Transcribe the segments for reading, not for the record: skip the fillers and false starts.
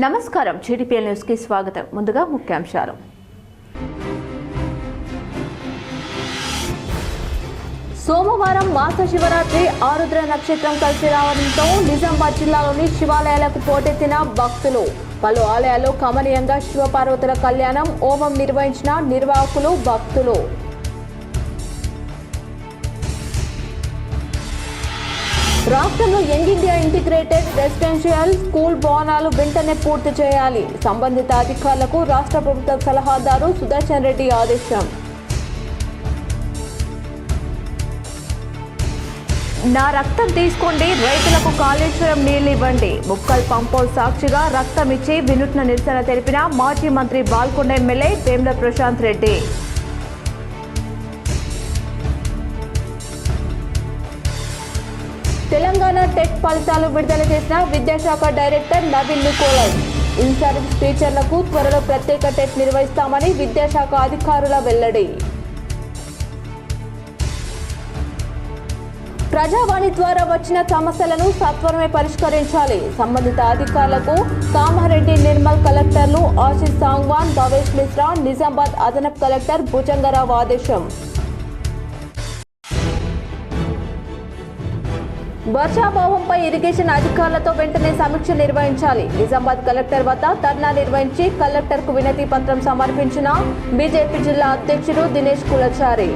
నమస్కారం GTPL news కి స్వాగతం. ముందుగా ముఖ్యాంశాలు. సోమవారం మాస శివరాత్రి ఆరుద్ర నక్షత్రం కలిసి రావడంతో నిజామాబాద్ జిల్లాలోని శివాలయాలకు పోటెత్తిన భక్తులు. పలు ఆలయాల్లో కమనీయంగా శివపార్వతుల కళ్యాణం, హోమం నిర్వహించిన నిర్వాహకులు, భక్తులు. రాష్ట్రంలో young India integrated residential school భవనాలు వెంటనే పూర్తి చేయాలి. సంబంధిత అధికారులకు రాష్ట్ర ప్రభుత్వ సలహాదారు సుదర్శన్ రెడ్డి ఆదేశం. నా రక్తం తీసుకోండి, రైతులకు కాళేశ్వరం నీళ్లు ఇవ్వండి. ముక్కల్ పంపౌల్ సాక్షిగా రక్తం ఇచ్చి వినూత్న నిరసన తెలిపిన మాజీ మంత్రి బాల్కొండ ఎమ్మెల్యే వేముల ప్రశాంత్ రెడ్డి. తెలంగాణ టెట్ ఫలితాలు విడుదల చేసిన విద్యాశాఖ director Naveen Nicholas. In service టీచర్లకు త్వరలో ప్రత్యేక టెట్ నిర్వహిస్తామని విద్యాశాఖ అధికారుల వెల్లడి. ప్రజావాణి ద్వారా వచ్చిన సమస్యలను సత్వరమే పరిష్కరించాలి. సంబంధిత అధికారులకు కామారెడ్డి నిర్మల్ కలెక్టర్లు ఆశిష్ సాంగ్వాన్, భవేష్ మిశ్రా, నిజామాబాద్ అదనపు కలెక్టర్ భుజంగరావు ఆదేశం. వర్షాభావంపై ఇరిగేషన్ అధికారులతో వెంటనే సమీక్ష నిర్వహించాలి. నిజామాబాద్ కలెక్టర్ వద్ద ధర్నా నిర్వహించి కలెక్టర్కు వినతి పత్రం సమర్పించిన బీజేపీ జిల్లా అధ్యక్షుడు దినేష్ కులచారి.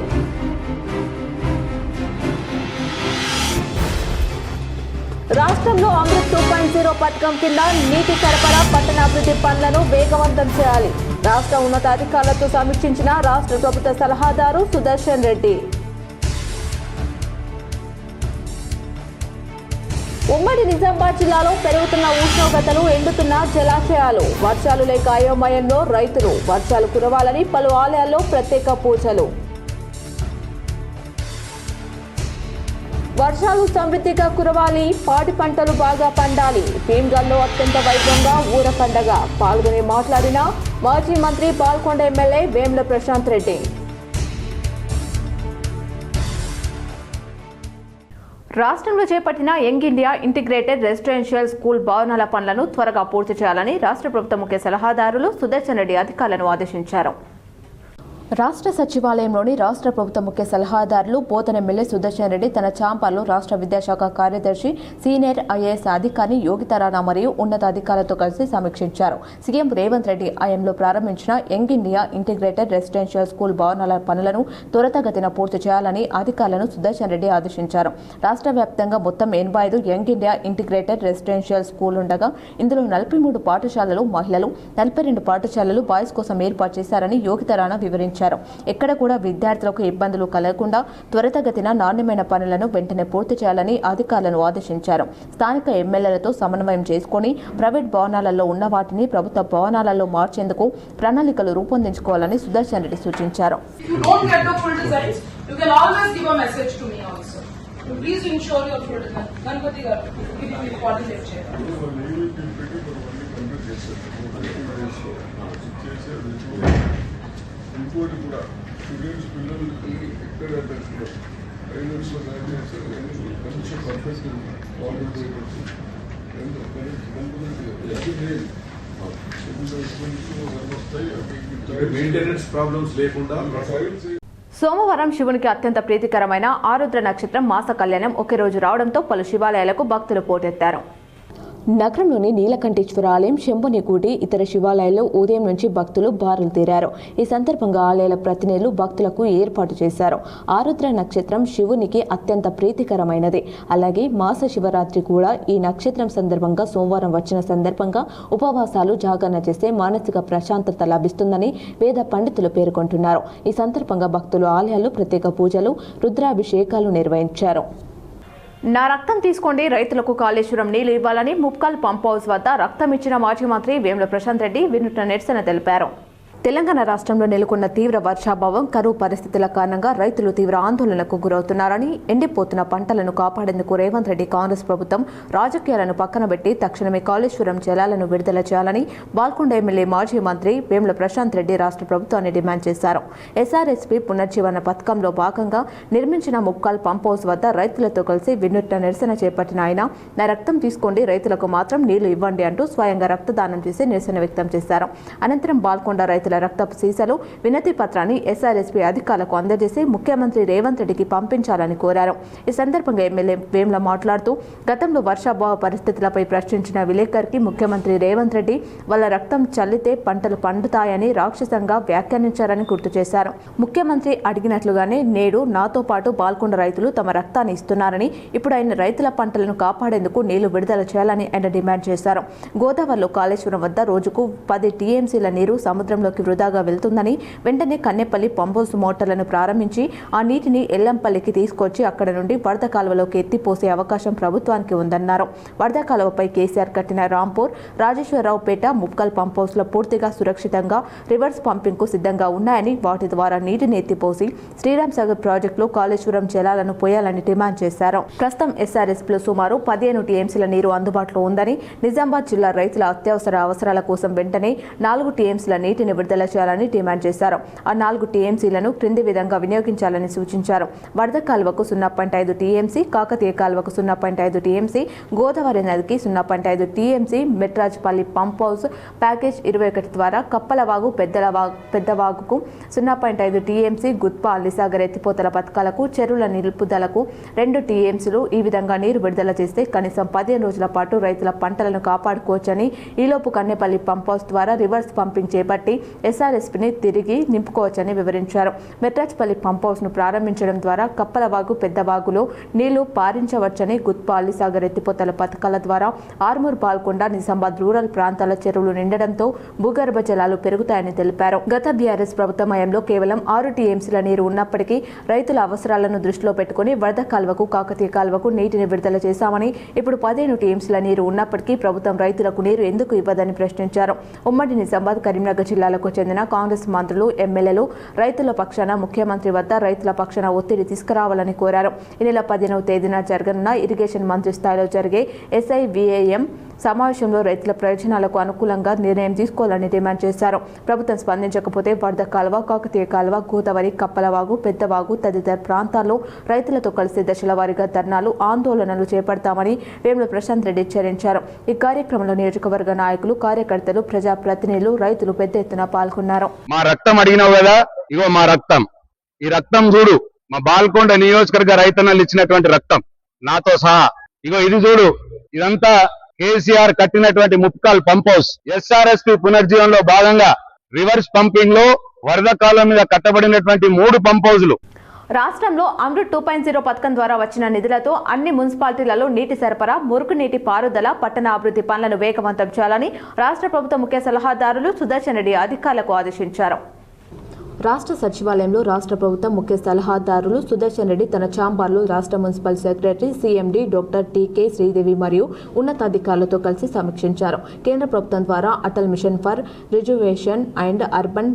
రాష్ట్రంలో అమృత్ 2.0 పథకం కింద నీటి సరఫరా, పట్టణాభివృద్ధి పనులను వేగవంతం చేయాలి. రాష్ట్ర ఉన్నతాధికారులతో సమీక్షించిన రాష్ట్ర ప్రభుత్వ సలహాదారు సుదర్శన్ రెడ్డి. ఉమ్మడి నిజామాబాద్ జిల్లాలో పెరుగుతున్న ఉష్ణోగ్రతలు, ఎండుతున్న జలాశయాలు, వర్షాలు లేక అయోమయంలో రైతులు. వర్షాలు కురవాలని పలు ఆలయాల్లో ప్రత్యేక పూజలు. వర్షాలు సమృద్ధిగా కురవాలి, పాడి పంటలు బాగా పండాలి. భీమ్గల్లో అత్యంత వైభవంగా ఊర పండగ. పాల్గొని మాట్లాడిన మాజీ మంత్రి బాల్కొండ ఎమ్మెల్యే వేముల ప్రశాంత్ రెడ్డి. రాష్ట్రంలో చేపట్టిన young India integrated residential school భవనాల పనులను త్వరగా పూర్తి చేయాలని రాష్ట్ర ప్రభుత్వ ముఖ్య సలహాదారులు సుదర్శన్ రెడ్డి అధికారులను ఆదేశించారు. రాష్ట్ర సచివాలయంలోని రాష్ట్ర ప్రభుత్వ ముఖ్య సలహాదారులు పోతన ఎమ్మెల్యే సుదర్శన్ రెడ్డి తన చాంపాలో రాష్ట్ర విద్యాశాఖ కార్యదర్శి సీనియర్ ఐఏఎస్ అధికారి యోగితారాణా మరియు ఉన్నతాధికారులతో కలిసి సమీక్షించారు. సీఎం రేవంత్ రెడ్డి ఆయంలో ప్రారంభించిన young India integrated residential school భవనాల పనులను త్వరితగతిన పూర్తి చేయాలని అధికారులను సుదర్శన్ రెడ్డి ఆదేశించారు. రాష్ట్ర వ్యాప్తంగా మొత్తం 85 young India integrated residential school ఉండగా ఇందులో 43 పాఠశాలలు మహిళలు, 42 పాఠశాలలు బాయ్స్ కోసం ఏర్పాటు చేశారని యోగితారాణా వివరించారు. ఎక్కడ కూడా విద్యార్థులకు ఇబ్బందులు కలగకుండా త్వరితగతిన నాణ్యమైన పనులను వెంటనే పూర్తి చేయాలని అధికారులను ఆదేశించారు. స్థానిక ఎమ్మెల్యేలతో సమన్వయం చేసుకుని ప్రైవేట్ భవనాలలో ఉన్న వాటిని ప్రభుత్వ భవనాలలో మార్చేందుకు ప్రణాళికలు రూపొందించుకోవాలని సుదర్శన్ రెడ్డి సూచించారు. ఇంకోటి కూడా స్టూడెంట్స్ పిల్లలకి ఎక్కడ ఫైనాన్స్లో మంచి పర్ఫెక్ట్ మెయింటెనెన్స్ ప్రాబ్లమ్స్ లేకుండా. సోమవారం శివునికి అత్యంత ప్రీతికరమైన ఆరుద్ర నక్షత్రం మాస కళ్యాణం ఒకే రోజు రావడంతో పలు శివాలయాలకు భక్తులు పోటెత్తారు. నగరంలోని నీలకంఠేశ్వర ఆలయం, శంభునిగూడి ఇతర శివాలయాల్లో ఉదయం నుంచి భక్తులు బారులు తీరారు. ఈ సందర్భంగా ఆలయాల ప్రతినిధులు భక్తులకు ఏర్పాటు చేశారు. ఆరుద్ర నక్షత్రం శివునికి అత్యంత ప్రీతికరమైనది. అలాగే మాస శివరాత్రి కూడా ఈ నక్షత్రం సందర్భంగా సోమవారం వచ్చిన సందర్భంగా ఉపవాసాలు, జాగరణ చేస్తే మానసిక ప్రశాంతత లభిస్తుందని వేద పండితులు పేర్కొంటున్నారు. ఈ సందర్భంగా భక్తులు ఆలయాల్లో ప్రత్యేక పూజలు, రుద్రాభిషేకాలు నిర్వహించారు. నా రక్తం తీసుకోండి, రైతులకు కాళేశ్వరం నీళ్లు ఇవ్వాలని ముక్కల్ పంప్ హౌస్ వద్ద రక్తం ఇచ్చిన మాజీ మంత్రి వేముల ప్రశాంత్ రెడ్డి వినూత్న నిరసన తెలిపారు. తెలంగాణ రాష్ట్రంలో నెలకొన్న తీవ్ర వర్షాభావం, కరువు పరిస్థితుల కారణంగా రైతులు తీవ్ర ఆందోళనకు గురవుతున్నారని, ఎండిపోతున్న పంటలను కాపాడేందుకు రేవంత్ రెడ్డి కాంగ్రెస్ ప్రభుత్వం రాజకీయాలను పక్కన పెట్టి తక్షణమే కాళేశ్వరం జలాలను విడుదల చేయాలని బాల్కొండ ఎమ్మెల్యే మాజీ మంత్రి వేముల ప్రశాంత్ రెడ్డి రాష్ట్ర ప్రభుత్వాన్ని డిమాండ్ చేశారు. ఎస్ఆర్ఎస్పీ పునర్జీవన పథకంలో భాగంగా నిర్మించిన ముక్కాల్ పంప్ హౌస్ వద్ద రైతులతో కలిసి వినూత్న నిరసన చేపట్టిన ఆయన, నా రక్తం తీసుకోండి, రైతులకు మాత్రం నీళ్లు ఇవ్వండి అంటూ స్వయంగా రక్తదానం చేసి నిరసన వ్యక్తం చేశారు. అనంతరం బాల్కొండ రైతుల రక్తపు సీసాలు, వినతి పత్రాన్ని ఎస్ఆర్ఎస్పీ అధికారులకు అందజేసి ముఖ్యమంత్రి రేవంత్ రెడ్డికి పంపించాలని కోరారు. ఈ సందర్భంగా ఎమ్మెల్యే వేముల మాట్లాడుతూ, గతంలో వర్షాభావ పరిస్థితులపై ప్రశ్నించిన విలేకరికి ముఖ్యమంత్రి రేవంత్ రెడ్డి వాళ్ళ రక్తం చల్లితే పంటలు పండుతాయని రాక్షసంగా వ్యాఖ్యానించారని గుర్తు చేశారు. ముఖ్యమంత్రి అడిగినట్లుగానే నేడు నాతో పాటు బాల్కొండ రైతులు తమ రక్తాన్ని ఇస్తున్నారని, ఇప్పుడు ఆయన రైతుల పంటలను కాపాడేందుకు నీళ్లు విడుదల చేయాలని ఆయన డిమాండ్ చేశారు. గోదావరిలో కాళేశ్వరం వద్ద రోజుకు 10 టీఎంసీల నీరు సముద్రంలోకి వృధాగా వెళ్తుందని, వెంటనే కన్నెపల్లి పంపోసు మోటార్లను ప్రారంభించి ఆ నీటిని ఎల్లంపల్లికి తీసుకొచ్చి అక్కడ నుండి వరద కాలువలోకి ఎత్తిపోసే అవకాశం ప్రభుత్వానికి ఉందన్నారు. వరద కాలువపై కేసీఆర్ కట్టిన రాంపూర్, రాజేశ్వరరావుపేట, ముక్కల్ పంపౌస్లో పూర్తిగా సురక్షితంగా రివర్స్ పంపింగ్కు సిద్ధంగా ఉన్నాయని, వాటి ద్వారా నీటిని ఎత్తిపోసి శ్రీరామ్ సాగర్ ప్రాజెక్టులో కాళేశ్వరం జలాలను పోయాలని డిమాండ్ చేశారు. ప్రస్తుతం ఎస్ఆర్ఎస్పీలో సుమారు 15 టీఎంసీల నీరు అందుబాటులో ఉందని, నిజామాబాద్ జిల్లా రైతుల అత్యవసర అవసరాల కోసం వెంటనే 4 టీఎంసీల నీటిని విడుదల చేయాలని డిమాండ్ చేశారు. ఆ 4 టీఎంసీలను క్రింది విధంగా వినియోగించాలని సూచించారు. వరద కాలువకు 0.5 టీఎంసీ, కాకతీయ కాలువకు 0.5 టీఎంసీ, గోదావరి నదికి 0.5 టీఎంసీ, మెట్రాజ్పల్లి పంప్ హౌస్ ప్యాకేజ్ 21 ద్వారా కప్పలవాగు, పెద్దవాగుకు 0.5 టీఎంసీ, గుత్ప, అల్లిసాగర్ ఎత్తిపోతల పథకాలకు, చెరువుల నిలుపుదలకు 2 టీఎంసీలు ఈ విధంగా నీరు విడుదల చేస్తే కనీసం 15 రోజుల పాటు రైతుల పంటలను కాపాడుకోవచ్చని, ఈలోపు కన్నెపల్లి పంప్ హౌస్ ద్వారా రివర్స్ పంపింగ్ చేపట్టి ఎస్ఆర్ఎస్పీని తిరిగి నింపుకోవచ్చని వివరించారు. మెట్రాజ్పల్లి పంప్ హౌస్ను ప్రారంభించడం ద్వారా కప్పలవాగు, పెద్దవాగులో నీళ్లు పారించవచ్చని, గుత్ప, అల్లిసాగర్ ఎత్తిపోతల పథకాల ద్వారా ఆర్మూర్, బాల్కొండ, నిజామాబాద్ రూరల్ ప్రాంతాల చెరువులు నిండడంతో భూగర్భ జలాలు పెరుగుతాయని తెలిపారు. గత బీఆర్ఎస్ ప్రభుత్వ హయాంలో కేవలం 6 టీఎంసీల నీరు ఉన్నప్పటికీ రైతుల అవసరాలను దృష్టిలో పెట్టుకుని వరద కాలువకు, కాకతీయ కాలువకు నీటిని విడుదల చేశామని, ఇప్పుడు 15 టీఎంసీల నీరు ఉన్నప్పటికీ ప్రభుత్వం రైతులకు నీరు ఎందుకు ఇవ్వదని ప్రశ్నించారు. ఉమ్మడి నిజామాబాద్, కరీంనగర్ జిల్లాలకు చెందిన కాంగ్రెస్ మంత్రులు, ఎమ్మెల్యేలు రైతుల పక్షాన ముఖ్యమంత్రి వద్ద రైతుల పక్షాన ఒత్తిడి తీసుకురావాలని కోరారు. ఈ నెల 15వ తేదీన జరగనున్న ఇరిగేషన్ మంత్రి స్థాయిలో జరిగే SIVAM సమావేశంలో రైతుల ప్రయోజనాలకు అనుకూలంగా నిర్ణయం తీసుకోవాలని డిమాండ్ చేశారు. ప్రభుత్వం స్పందించకపోతే వరద కాలువ, కాకతీయ కాలువ, గోదావరి, కప్పలవాగు, పెద్దవాగు తదితర ప్రాంతాల్లో రైతులతో కలిసి దశల వారీగా ధర్నాలు, ఆందోళనలు చేపడతామని వేముల ప్రశాంత్ రెడ్డి హెచ్చరించారు. ఈ కార్యక్రమంలో నియోజకవర్గ నాయకులు, కార్యకర్తలు, ప్రజాప్రతినిధులు, రైతులు పెద్ద ఎత్తున పాల్గొన్నారు. మా రక్తం అడిగినావు కదా, ఇగో మా రక్తం, ఈ రక్తం చూడు, మా బాల్కొండ నియోజకవర్గ రైతన్నలు ఇచ్చినటువంటి రక్తం నాతో సహా. ఇగో ఇది చూడు, ఇదంతా కేసీఆర్ కట్టినటువంటి ముక్కాల్ పంప్ హౌస్. ఎస్ఆర్ఎస్పీ పునర్జీవనంలో భాగంగా రివర్స్ పంపింగ్ లో వరద కాలం మీద కట్టబడినటువంటి 3 పంప్ హౌజులు. రాష్ట్రంలో అమృత్ 2.0 పథకం ద్వారా వచ్చిన నిధులతో అన్ని మున్సిపాలిటీలలో నీటి సరఫరా, మురుగునీటి పారుదల, పట్టణ అభివృద్ధి పనులను వేగవంతం చేయాలని రాష్ట్ర ప్రభుత్వ ముఖ్య సలహాదారులు సుదర్శన్ రెడ్డి అధికారులకు ఆదేశించారు. రాష్ట్ర సచివాలయంలో రాష్ట్ర ప్రభుత్వ ముఖ్య సలహాదారులు సుదర్శన్ రెడ్డి తన ఛాంబర్లో రాష్ట్ర municipal secretary, CMD doctor TK Sridevi మరియు ఉన్నతాధికారులతో కలిసి సమీక్షించారు. కేంద్ర ప్రభుత్వం ద్వారా Atal mission for rejuvenation and urban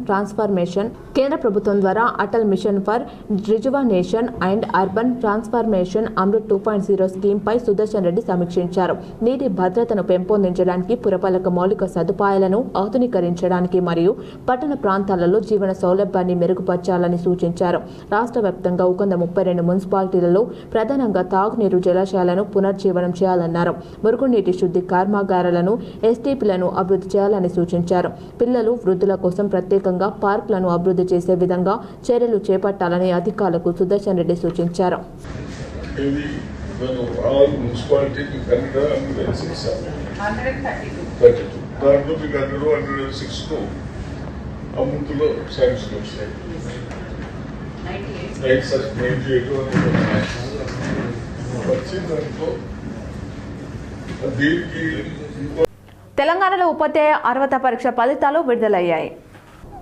transformation, Amrut 2.0 scheme పై సుదర్శన్ రెడ్డి సమీక్షించారు. నీటి భద్రతను పెంపొందించడానికి, పురపాలక మౌలిక సదుపాయాలను ఆధునీకరించడానికి మరియు పట్టణ ప్రాంతాలలో జీవన సౌలభ్యాన్ని మెరుగుపరచాలని సూచించారు. రాష్ట్ర వ్యాప్తంగా 132 మున్సిపాలిటీలలో ప్రధానంగా తాగునీరు జలాశయాలను పునర్జీవనం చేయాలన్నారు. మురుగునీటి శుద్ధి కర్మాగారాలను, STPలను అభివృద్ధి చేయాలని సూచించారు. పిల్లలు, వృద్ధుల కోసం ప్రత్యేకంగా పార్కులను అభివృద్ధి చేసే విధంగా చర్యలు చేపట్టాలని అధికారులకు సుదర్శన్ రెడ్డి సూచించారు. అమృత్లో శాంక్షన్ వచ్చాయి. 98 వచ్చి దాంట్లో దీనికి తెలంగాణలో ఉపాధ్యాయ అర్హత పరీక్ష ఫలితాలు విడుదలయ్యాయి.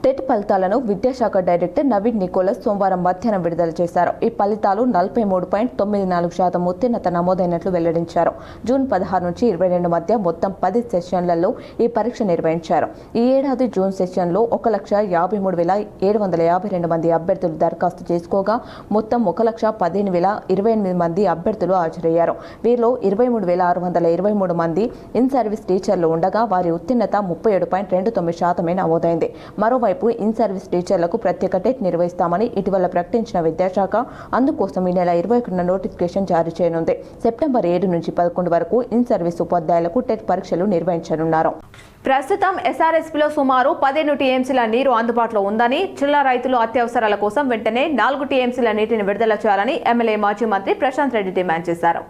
టెట్ ఫలితాలను విద్యాశాఖ డైరెక్టర్ నవీన్ నికోలస్ సోమవారం మధ్యాహ్నం విడుదల చేశారు. ఈ ఫలితాలు 43.94% ఉత్తీర్ణత నమోదైనట్లు వెల్లడించారు. జూన్ 16 నుంచి 22 మధ్య మొత్తం 10 సెషన్లలో ఈ పరీక్ష నిర్వహించారు. ఈ ఏడాది జూన్ సెషన్లో 1,53,752 మంది అభ్యర్థులు దరఖాస్తు చేసుకోగా మొత్తం 1,15,028 మంది అభ్యర్థులు హాజరయ్యారు. వీరిలో 23,623 మంది ఇన్ సర్వీస్ టీచర్లు ఉండగా వారి ఉత్తీర్ణత 37.29% నమోదైంది. మరోవైపు ఇన్ సర్వీస్ టీచర్లకు ప్రత్యేక టెట్ నిర్వహిస్తామని ఇటీవల ప్రకటించిన విద్యాశాఖ అందుకోసం ఈ నెల 21న నోటిఫికేషన్ జారీ చేయనుంది. సెప్టెంబర్ 7 నుంచి 11 వరకు ఇన్ సర్వీస్ ఉపాధ్యాయులకు టెట్ పరీక్షలు నిర్వహించనున్నారు. ప్రస్తుతం ఎస్ఆర్ఎస్పీలో సుమారు 15 టీఎంసీల నీరు అందుబాటులో ఉందని, జిల్లా రైతులు అత్యవసరాల కోసం వెంటనే 4 టీఎంసీల నీటిని విడుదల చేయాలని ఎమ్మెల్యే మాజీ మంత్రి ప్రశాంత్ రెడ్డి డిమాండ్ చేశారు.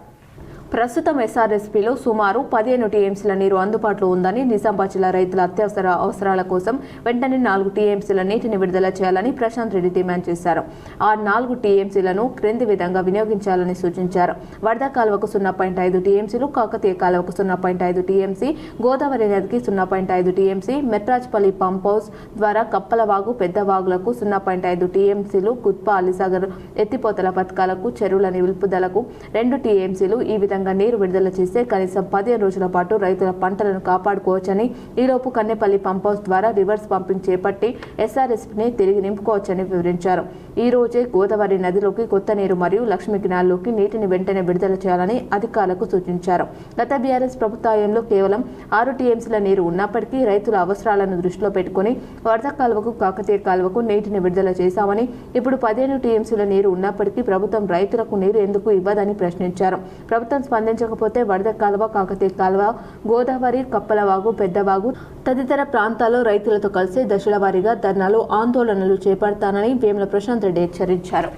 ప్రస్తుతం ఎస్ఆర్ఎస్పీలో సుమారు 15 టీఎంసీల నీరు అందుబాటులో ఉందని, నిజామాబాద్ జిల్లా రైతుల అత్యవసర అవసరాల కోసం వెంటనే 4 టీఎంసీల నీటిని విడుదల చేయాలని ప్రశాంత్ రెడ్డి డిమాండ్ చేశారు. ఆ 4 టీఎంసీలను క్రింది విధంగా వినియోగించాలని సూచించారు. వరద కాలువకు 0.5 టీఎంసీలు, కాకతీయ కాలువకు 0.5 టీఎంసీ, గోదావరి నదికి 0.5 టీఎంసీ, మెట్రాజ్పల్లి పంప్ హౌస్ ద్వారా కప్పలవాగు, పెద్దవాగులకు 0.5 టీఎంసీలు, గుత్ప, అలీసాగర్ ఎత్తిపోతల పథకాలకు, చెరువుల నిలుపుదలకు 2 టీఎంసీలు. ఈ విధంగా నీరు విడుదల చేస్తే కనీసం 15 రోజుల పాటు రైతుల పంటలను కాపాడుకోవచ్చని, ఈలోపు కన్నెపల్లి పంప్ హౌస్ ద్వారా రివర్స్ పంపింగ్ చేపట్టి ఎస్ఆర్ఎస్పీని తిరిగి నింపుకోవచ్చని వివరించారు. ఈ రోజే గోదావరి నదిలోకి కొత్త నీరు మరియు లక్ష్మీ కెనాల్లోకి నీటిని వెంటనే విడుదల చేయాలని అధికారులకు సూచించారు. గత బీఆర్ఎస్ ప్రభుత్వంలో కేవలం 6 టీఎంసీల నీరు ఉన్నప్పటికీ రైతుల అవసరాలను దృష్టిలో పెట్టుకుని వరద కాలువకు, కాకతీయ కాలువకు నీటిని విడుదల చేశామని, ఇప్పుడు 15 టీఎంసీల నీరు ఉన్నప్పటికీ ప్రభుత్వం రైతులకు నీరు ఎందుకు ఇవ్వదని ప్రశ్నించారు. ప్రభుత్వం స్పందించకపోతే వరద కాలువ, కాకతీయ కాలువ, గోదావరి, కప్పలవాగు, పెద్దవాగు తదితర ప్రాంతాల్లో రైతులతో కలిసి దశల వారీగా ధర్నాలు, ఆందోళనలు చేపడతానని వేముల ప్రశాంత్ రెడ్డి హెచ్చరించారు.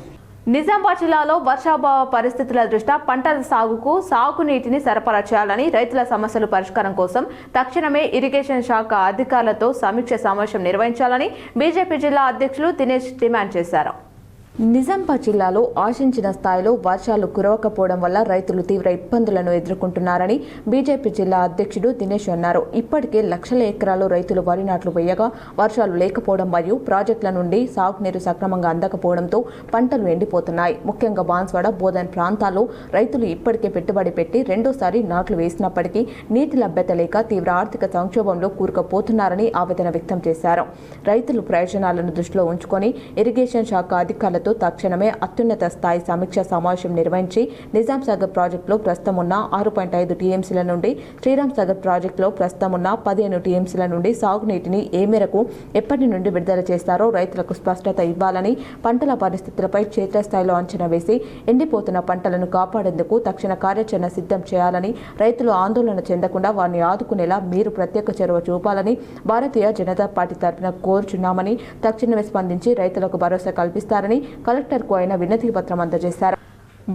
నిజామాబాద్ జిల్లాలో వర్షాభావ పరిస్థితుల దృష్ట్యా పంటల సాగుకు సాగునీటిని సరఫరా చేయాలని, రైతుల సమస్యల పరిష్కారం కోసం తక్షణమే ఇరిగేషన్ శాఖ అధికారులతో సమీక్ష సమావేశం నిర్వహించాలని బీజేపీ జిల్లా అధ్యక్షులు దినేష్ డిమాండ్ చేశారు. నిజామాబాద్ జిల్లాలో ఆశించిన స్థాయిలో వర్షాలు కురవకపోవడం వల్ల రైతులు తీవ్ర ఇబ్బందులను ఎదుర్కొంటున్నారని బీజేపీ జిల్లా అధ్యక్షుడు దినేష్ అన్నారు. ఇప్పటికే లక్షల ఎకరాలు రైతులు వరి నాట్లు వేయగా వర్షాలు లేకపోవడం మరియు ప్రాజెక్టుల నుండి సాగునీరు సక్రమంగా అందకపోవడంతో పంటలు ఎండిపోతున్నాయి. ముఖ్యంగా బాన్స్వాడ, బోధన్ ప్రాంతాల్లో రైతులు ఇప్పటికే పెట్టుబడి పెట్టి రెండోసారి నాట్లు వేసినప్పటికీ నీటి లభ్యత లేక తీవ్ర ఆర్థిక సంక్షోభంలో కూరుకుపోతున్నారని ఆవేదన వ్యక్తం చేశారు. రైతులు ప్రయోజనాలను దృష్టిలో ఉంచుకొని ఇరిగేషన్ శాఖ అధికారులతో తక్షణమే అత్యున్నత స్థాయి సమీక్ష సమావేశం నిర్వహించి నిజాం సాగర్ ప్రాజెక్టులో ప్రస్తుతం ఉన్న 6.5 టీఎంసీల నుండి, శ్రీరామ్ సాగర్ ప్రాజెక్టులో ప్రస్తుతం ఉన్న 15 టీఎంసీల నుండి సాగునీటిని ఏ మేరకు ఎప్పటి నుండి విడుదల చేస్తారో రైతులకు స్పష్టత ఇవ్వాలని, పంటల పరిస్థితులపై క్షేత్రస్థాయిలో అంచనా వేసి ఎండిపోతున్న పంటలను కాపాడేందుకు తక్షణ కార్యాచరణ సిద్ధం చేయాలని, రైతులు ఆందోళన చెందకుండా వారిని ఆదుకునేలా మీరు ప్రత్యేక చొరవ చూపాలని భారతీయ జనతా పార్టీ తరఫున కోరుచున్నామని, తక్షణమే స్పందించి రైతులకు భరోసా కల్పిస్తారని కలెక్టర్కు ఆయన వినతి పత్రం అందజేశారు.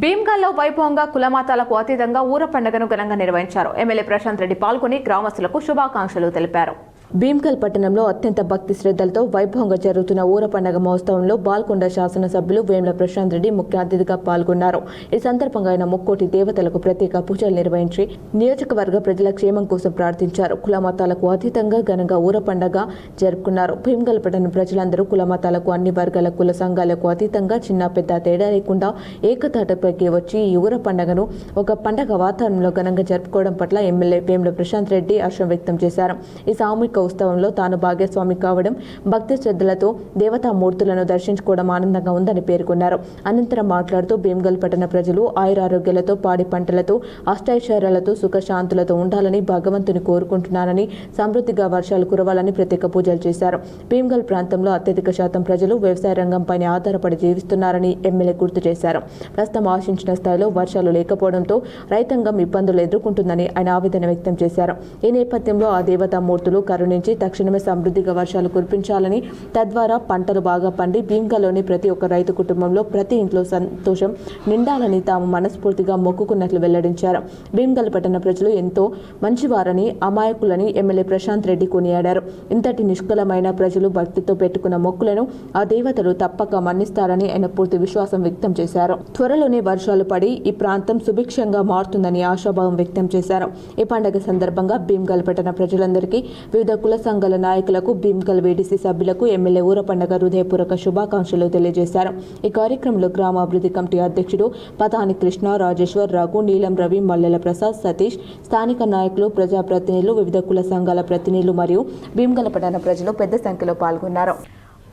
భీమ్గల్లో వైభవంగా కులమతాలకు అతీతంగా ఊర పండుగను ఘనంగా నిర్వహించారు. ఎమ్మెల్యే ప్రశాంత్ రెడ్డి పాల్గొని గ్రామస్తులకు శుభాకాంక్షలు తెలిపారు. భీమ్గల్ పట్టణంలో అత్యంత భక్తి శ్రద్ధలతో వైభవంగా జరుగుతున్న ఊర పండుగ మహోత్సవంలో బాల్కొండ శాసనసభ్యులు వేముల ప్రశాంత్ రెడ్డి ముఖ్య అతిథిగా పాల్గొన్నారు. ఈ సందర్భంగా ఆయన ముక్కోటి దేవతలకు ప్రత్యేక పూజలు నిర్వహించి నియోజకవర్గ ప్రజల క్షేమం కోసం ప్రార్థించారు. కులమతాలకు అతీతంగా ఘనంగా ఊర పండుగ జరుపుకున్నారు. భీమ్గల్ పట్టణ ప్రజలందరూ కులమతాలకు, అన్ని వర్గాల కుల సంఘాలకు అతీతంగా చిన్న పెద్ద తేడా లేకుండా ఏకతాటిపైకి వచ్చి ఈ ఊర పండుగను ఒక పండగ వాతావరణంలో ఘనంగా జరుపుకోవడం పట్ల ఎమ్మెల్యే వేముల ప్రశాంత్ రెడ్డి హర్షం వ్యక్తం చేశారు. ఈ సామూహిక ఉత్సవంలో తాను భాగస్వామి కావడం, భక్తి శ్రద్ధలతో దేవతామూర్తులను దర్శించుకోవడం ఆనందంగా ఉందని పేర్కొన్నారు. అనంతరం మాట్లాడుతూ భీమ్గల్ పట్టణ ప్రజలు ఆయురారోగ్యాలతో, పాడి పంటలతో, అష్టైశ్వర్యాలతో, సుఖశాంతులతో ఉండాలని భగవంతుని కోరుకుంటున్నానని, సమృద్ధిగా వర్షాలు కురవాలని ప్రత్యేక పూజలు చేశారు. భీమ్గల్ ప్రాంతంలో అత్యధిక శాతం ప్రజలు వ్యవసాయ రంగంపైనే ఆధారపడి జీవిస్తున్నారని ఎమ్మెల్యే గుర్తు చేశారు. ప్రస్తుతం ఆశించిన స్థాయిలో వర్షాలు లేకపోవడంతో రైతాంగం ఇబ్బందులు ఎదుర్కొంటుందని ఆయన ఆవేదన వ్యక్తం చేశారు. ఈ నేపథ్యంలో ఆ దేవతామూర్తులు కరుణించి తక్షణమే సమృద్ధిగా వర్షాలు కురిపించాలని, తద్వారా పంటలు బాగా పండి భీమ్గల్లోని ప్రతి ఒక్క రైతు కుటుంబంలో ప్రతి ఇంట్లో సంతోషం నిండాలని తాము మనస్ఫూర్తిగా మొక్కుకున్నట్లు వెల్లడించారు. భీమ్గల్ పట్టణ ప్రజలు ఎంతో మంచివారని, అమాయకులని ఎమ్మెల్యే ప్రశాంత్ రెడ్డి కొనియాడారు. ఇంతటి నిష్కలమైన ప్రజలు భక్తితో పెట్టుకున్న మొక్కులను ఆ దేవతలు తప్పక మన్నిస్తారని ఆయన పూర్తి విశ్వాసం వ్యక్తం చేశారు. త్వరలోనే వర్షాలు పడి ఈ ప్రాంతం సుభిక్షంగా మారుతుందని ఆశాభావం వ్యక్తం చేశారు. ఈ పండుగ సందర్భంగా భీమ్గల్ పట్టణ ప్రజలందరికీ వివిధ కుల సంఘాల నాయకులకు భీమ్గల్ వీడీసీ సభ్యులకు ఎమ్మెల్యే ఊరపండగ హృదయపూర్వక శుభాకాంక్షలు తెలియజేశారు. ఈ కార్యక్రమంలో గ్రామాభివృద్ధి కమిటీ అధ్యక్షుడు పతాని కృష్ణ, రాజేశ్వర్, రఘు, నీలం రవి, మల్లెల ప్రసాద్, సతీష్, స్థానిక నాయకులు, ప్రజాప్రతినిధులు, వివిధ కుల సంఘాల ప్రతినిధులు మరియు భీమ్గల్ పట్టణ ప్రజలు పెద్ద సంఖ్యలో పాల్గొన్నారు.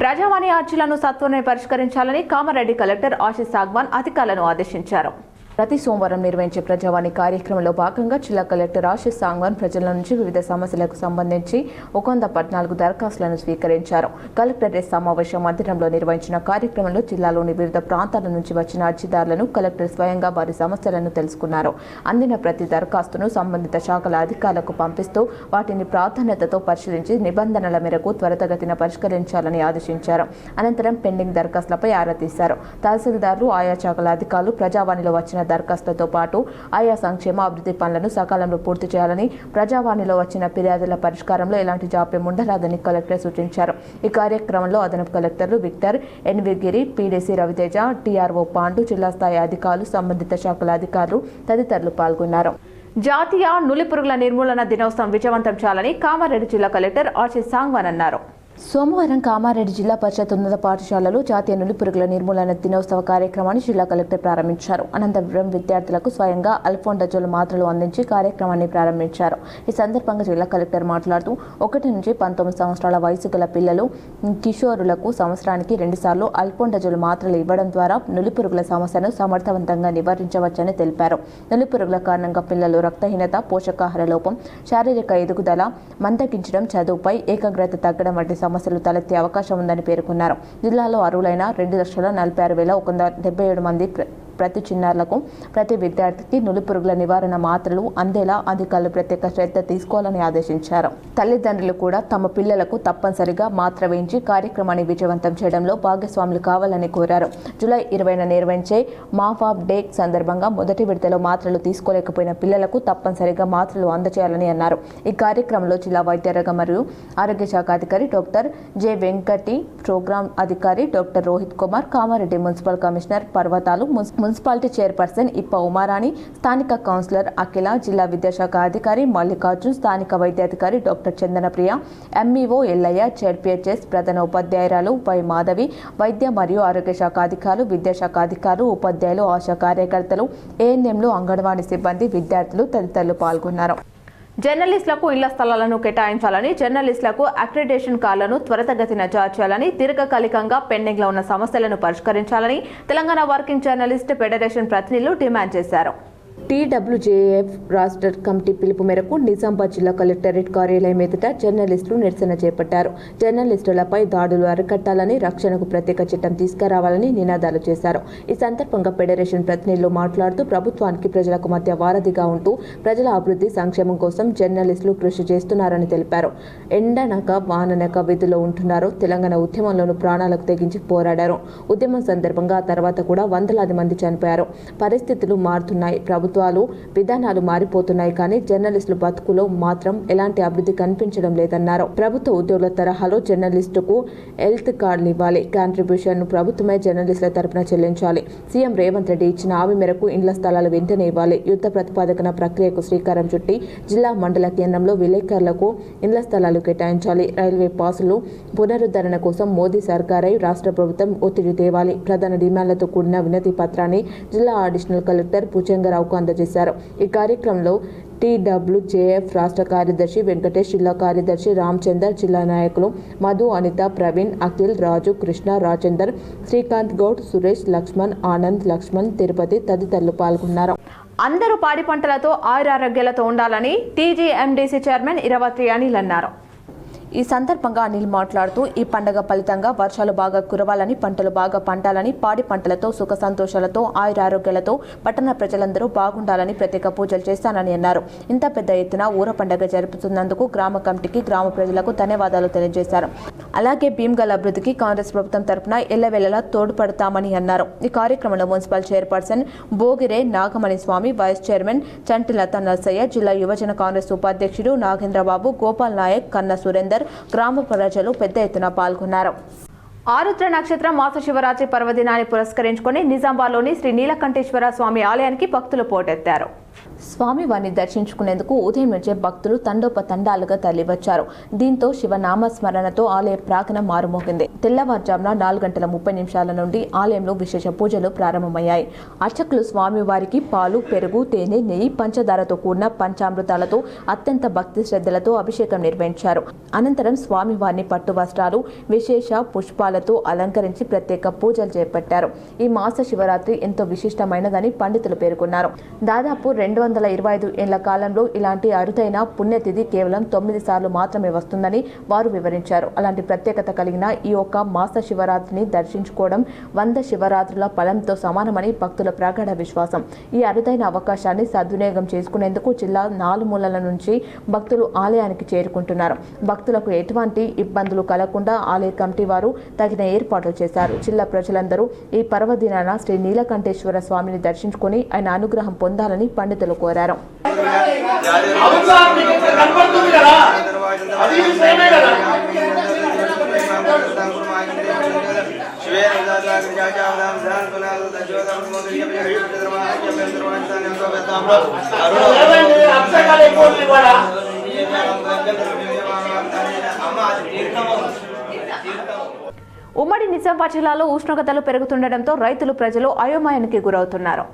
ప్రజావాణి అర్జీలను సత్వరమే పరిష్కరించాలని కామారెడ్డి కలెక్టర్ ఆశీష్ సాగ్వాన్ అధికారులను ఆదేశించారు. ప్రతి సోమవారం నిర్వహించే ప్రజావాణి కార్యక్రమంలో భాగంగా జిల్లా కలెక్టర్ ఆశీష్ సాగ్వాన్ ప్రజల నుంచి వివిధ సమస్యలకు సంబంధించి 114 దరఖాస్తులను స్వీకరించారు. కలెక్టరేట్ సమావేశం మందిరంలో నిర్వహించిన కార్యక్రమంలో జిల్లాలోని వివిధ ప్రాంతాల నుంచి వచ్చిన అర్జీదారులను కలెక్టర్ స్వయంగా వారి సమస్యలను తెలుసుకున్నారు. అందిన ప్రతి దరఖాస్తును సంబంధిత శాఖల అధికారులకు పంపిస్తూ వాటిని ప్రాధాన్యతతో పరిశీలించి నిబంధనల మేరకు త్వరితగతిన పరిష్కరించాలని ఆదేశించారు. అనంతరం పెండింగ్ దరఖాస్తులపై ఆరా తీశారు. తహసీల్దార్లు, ఆయా శాఖల అధికారులు ప్రజావాణిలో వచ్చిన దరఖాస్తులతో పాటు ఆయా సంక్షేమ అభివృద్ధి పనులను సకాలంలో పూర్తి చేయాలని, ప్రజావాణిలో వచ్చిన ఫిర్యాదుల పరిష్కారంలో ఎలాంటి జాప్యం ఉండరాదని కలెక్టర్ సూచించారు. ఈ కార్యక్రమంలో అదనపు కలెక్టర్లు విక్టర్, ఎన్వి గిరి, పీడీసీ రవితేజ, టీఆర్ఓ పాండు, జిల్లా స్థాయి అధికారులు, సంబంధిత శాఖల అధికారులు తదితరులు పాల్గొన్నారు. జాతీయ నులిపురుగుల నిర్మూలన దినోత్సవం విజయవంతం చేయాలని కామారెడ్డి జిల్లా కలెక్టర్ ఆశీష్ సాగ్వాన్ అన్నారు. సోమవారం కామారెడ్డి జిల్లా పరిషత్ ఉన్నత పాఠశాలలో జాతీయ నులిపురుగుల నిర్మూలన దినోత్సవ కార్యక్రమాన్ని జిల్లా కలెక్టర్ ప్రారంభించారు. అనంతరం విద్యార్థులకు స్వయంగా అల్ఫోండజోల్ మాత్రలు అందించి కార్యక్రమాన్ని ప్రారంభించారు. ఈ సందర్భంగా జిల్లా కలెక్టర్ మాట్లాడుతూ 1 నుంచి 19 సంవత్సరాల వయసు గల పిల్లలు, కిషోరులకు సంవత్సరానికి 2 సార్లు అల్ఫోండజోల్ మాత్రలు ఇవ్వడం ద్వారా నులిపురుగుల సమస్యను సమర్థవంతంగా నివారించవచ్చని తెలిపారు. నులిపురుగుల కారణంగా పిల్లలు రక్తహీనత, పోషకాహార లోపం, శారీరక ఎదుగుదల మందగించడం, చదువుపై ఏకాగ్రత తగ్గడం వంటి సమస్యలు తలెత్తే అవకాశం ఉందని పేర్కొన్నారు. జిల్లాలో అర్హులైన 2,46,177 మంది ప్రతి చిన్నారులకు, ప్రతి విద్యార్థికి నులిపురుగుల నివారణ మాత్రలు అందేలా అధికారులు ప్రత్యేక శ్రద్ధ తీసుకోవాలని ఆదేశించారు. తల్లిదండ్రులు కూడా తమ పిల్లలకు తప్పనిసరిగా మాత్ర వేయించి కార్యక్రమాన్ని విజయవంతం చేయడంలో భాగస్వాములు కావాలని కోరారు. జూలై 20న నిర్వహించే మాఫాబ్ డే సందర్భంగా మొదటి విడతలో మాత్రలు తీసుకోలేకపోయిన పిల్లలకు తప్పనిసరిగా మాత్రలు అందజేయాలని అన్నారు. ఈ కార్యక్రమంలో జిల్లా వైద్యారోగ్య మరియు ఆరోగ్య శాఖ అధికారి డాక్టర్ జె వెంకటి, ప్రోగ్రాం అధికారి doctor Rohit Kumar, Kamareddy municipal commissioner పర్వతాలు, మున్సిపాలిటీ చైర్పర్సన్ ఇప్ప ఉమారాణి, స్థానిక కౌన్సిలర్ అఖిల, జిల్లా విద్యాశాఖ అధికారి మల్లికార్జున్, స్థానిక వైద్యాధికారి doctor Chandanapriya, MEO Yellaiah, ZPHS ప్రధాన ఉపాధ్యాయురాలు వై మాధవి, వైద్య మరియు ఆరోగ్య శాఖ అధికారులు, విద్యాశాఖ అధికారులు, ఉపాధ్యాయులు, ఆశా కార్యకర్తలు, ఏఎన్ఎంలు, అంగన్వాడీ సిబ్బంది, విద్యార్థులు తదితరులు పాల్గొన్నారు. జర్నలిస్టులకు ఇళ్ల స్థలాలను కేటాయించాలని, జర్నలిస్టులకు అక్రిడిటేషన్ కార్డులను త్వరితగతిన జారీ చేయాలని, దీర్ఘకాలికంగా పెండింగ్లో ఉన్న సమస్యలను పరిష్కరించాలని తెలంగాణ వర్కింగ్ జర్నలిస్ట్ ఫెడరేషన్ ప్రతినిధులు డిమాండ్ చేశారు. టీడబ్ల్యూజేఎఫ్ రాష్ట్ర కమిటీ పిలుపు మేరకు నిజామాబాద్ జిల్లా కలెక్టరేట్ కార్యాలయం ఎదుట జర్నలిస్టులు నిరసన చేపట్టారు. జర్నలిస్టులపై దాడులు అరికట్టాలని, రక్షణకు ప్రత్యేక చట్టం తీసుకురావాలని నినాదాలు చేశారు. ఈ సందర్భంగా ఫెడరేషన్ ప్రతినిధులు మాట్లాడుతూ ప్రభుత్వానికి ప్రజలకు మధ్య వారధిగా ఉంటూ ప్రజల అభివృద్ధి, సంక్షేమం కోసం జర్నలిస్టులు కృషి చేస్తున్నారని తెలిపారు. ఎండనక వాననక విధుల్లో ఉంటున్నారు. తెలంగాణ ఉద్యమంలోనూ ప్రాణాలకు తెగించి పోరాడారు. ఉద్యమం సందర్భంగా ఆ తర్వాత కూడా వందలాది మంది చనిపోయారు. పరిస్థితులు మారుతున్నాయి, ప్రభుత్వాలు విధానాలు మారిపోతున్నాయి, కానీ జర్నలిస్టుల బతుకులో మాత్రం ఎలాంటి అభివృద్ధి కనిపించడం లేదన్నారు. ప్రభుత్వ ఉద్యోగుల తరహాలో జర్నలిస్టుకు హెల్త్ కార్డులు ఇవ్వాలి. కాంట్రిబ్యూషన్ ప్రభుత్వమే జర్నలిస్టుల తరపున చెల్లించాలి. సీఎం రేవంత్ రెడ్డి ఇచ్చిన హామీ మేరకు ఇండ్ల స్థలాలు వెంటనే ఇవ్వాలి. యుద్ధ ప్రతిపాదన ప్రక్రియకు శ్రీకారం చుట్టి జిల్లా మండల కేంద్రంలో విలేకరులకు ఇండ్ల స్థలాలు కేటాయించాలి. రైల్వే పాసులు పునరుద్ధరణ కోసం మోదీ సర్కారై రాష్ట్ర ప్రభుత్వం ఒత్తిడి తేవాలి. ప్రధాన డిమాండ్లతో కూడిన వినతి పత్రాన్ని జిల్లా అడిషనల్ కలెక్టర్ పుచ్చంగరావుకు అందజేశారు. ఈ కార్యక్రమంలో టీడబ్ల్యూజేఎఫ్ రాష్ట్ర కార్యదర్శి వెంకటేష్, జిల్లా కార్యదర్శి రామచందర్, జిల్లా నాయకులు మధు, అనిత, ప్రవీణ్, అఖిల్, రాజు, కృష్ణ, రాజేందర్, శ్రీకాంత్ గౌడ్, సురేష్, లక్ష్మణ్, ఆనంద్, లక్ష్మణ్, తిరుపతి తదితరులు పాల్గొన్నారు. అందరూ పాడి పంటలతో ఆయురారోగ్యాలతో ఉండాలని టీజీఎండీసీ చైర్మన్ ఇరవత్రి అనిల్ అన్నారు. ఈ సందర్భంగా అనిల్ మాట్లాడుతూ ఈ పండగ ఫలితంగా వర్షాలు బాగా కురవాలని, పంటలు బాగా పండాలని, పాడి పంటలతో సుఖ సంతోషాలతో ఆయురారోగ్యాలతో పట్టణ ప్రజలందరూ బాగుండాలని ప్రత్యేక పూజలు చేస్తానని అన్నారు. ఇంత పెద్ద ఎత్తున ఊర పండగ జరుపుతున్నందుకు గ్రామ కమిటీకి, గ్రామ ప్రజలకు ధన్యవాదాలు తెలియజేశారు. అలాగే భీమ్గల్ అభివృద్ధికి కాంగ్రెస్ ప్రభుత్వం తరపున ఎల్లవేళలా తోడ్పడతామని అన్నారు. ఈ కార్యక్రమంలో మున్సిపల్ చైర్పర్సన్ బోగిరే నాగమణి స్వామి, వైస్ చైర్మన్ చంటిలత నర్సయ్య, జిల్లా యువజన కాంగ్రెస్ ఉపాధ్యక్షుడు నాగేంద్రబాబు, గోపాల్ నాయక్, కన్న సురేందర్, గ్రామ ప్రజలు పెద్ద ఎత్తున పాల్గొన్నారు. ఆరుద్ర నక్షత్రం మాస శివరాత్రి పర్వదినాన్ని పురస్కరించుకొని నిజామాబాద్లోని శ్రీ నీలకంఠేశ్వర స్వామి ఆలయానికి భక్తులు పోటెత్తారు. స్వామివారిని దర్శించుకునేందుకు ఉదయం నుంచే భక్తులు తండోపతండాలుగా తరలివచ్చారు. దీంతో శివనామస్మరణతో ఆలయ ప్రాంగణం మారుమోగింది. తెల్లవారుజామున 4:30 నుండి ఆలయంలో విశేష పూజలు ప్రారంభమయ్యాయి. అర్చకులు స్వామివారికి పాలు, పెరుగు, తేనె, నెయ్యి, పంచదారతో కూడిన పంచామృతాలతో అత్యంత భక్తి శ్రద్ధలతో అభిషేకం నిర్వహించారు. అనంతరం స్వామివారిని పట్టు వస్త్రాలు, విశేష పుష్పాలతో అలంకరించి ప్రత్యేక పూజలు చేపట్టారు. ఈ మాస శివరాత్రి ఎంతో విశిష్టమైనదని పండితులు పేర్కొన్నారు. దాదాపు 225 ఏళ్ల కాలంలో ఇలాంటి అరుదైన పుణ్యతిథి కేవలం 9 సార్లు మాత్రమే వస్తుందని వారు వివరించారు. అలాంటి ప్రత్యేకత కలిగిన ఈ ఒక్క మాస శివరాత్రిని దర్శించుకోవడం 100 శివరాత్రుల ఫలంతో సమానమని భక్తుల ప్రగాఢ విశ్వాసం. ఈ అరుదైన అవకాశాన్ని సద్వినియోగం చేసుకునేందుకు జిల్లా నాలుమూలల నుంచి భక్తులు ఆలయానికి చేరుకుంటున్నారు. భక్తులకు ఎటువంటి ఇబ్బందులు కలగకుండా ఆలయ కమిటీ వారు తగిన ఏర్పాట్లు చేశారు. జిల్లా ప్రజలందరూ ఈ పర్వదినాన శ్రీ నీలకంఠేశ్వర స్వామిని దర్శించుకుని ఆయన అనుగ్రహం పొందాలని పండితులు కోరారు. ఉమ్మడి నిజామాబాద్ జిల్లాలో ఉష్ణోగ్రతలు పెరుగుతుండటంతో రైతులు, ప్రజలు అయోమయానికి గురవుతున్నారు.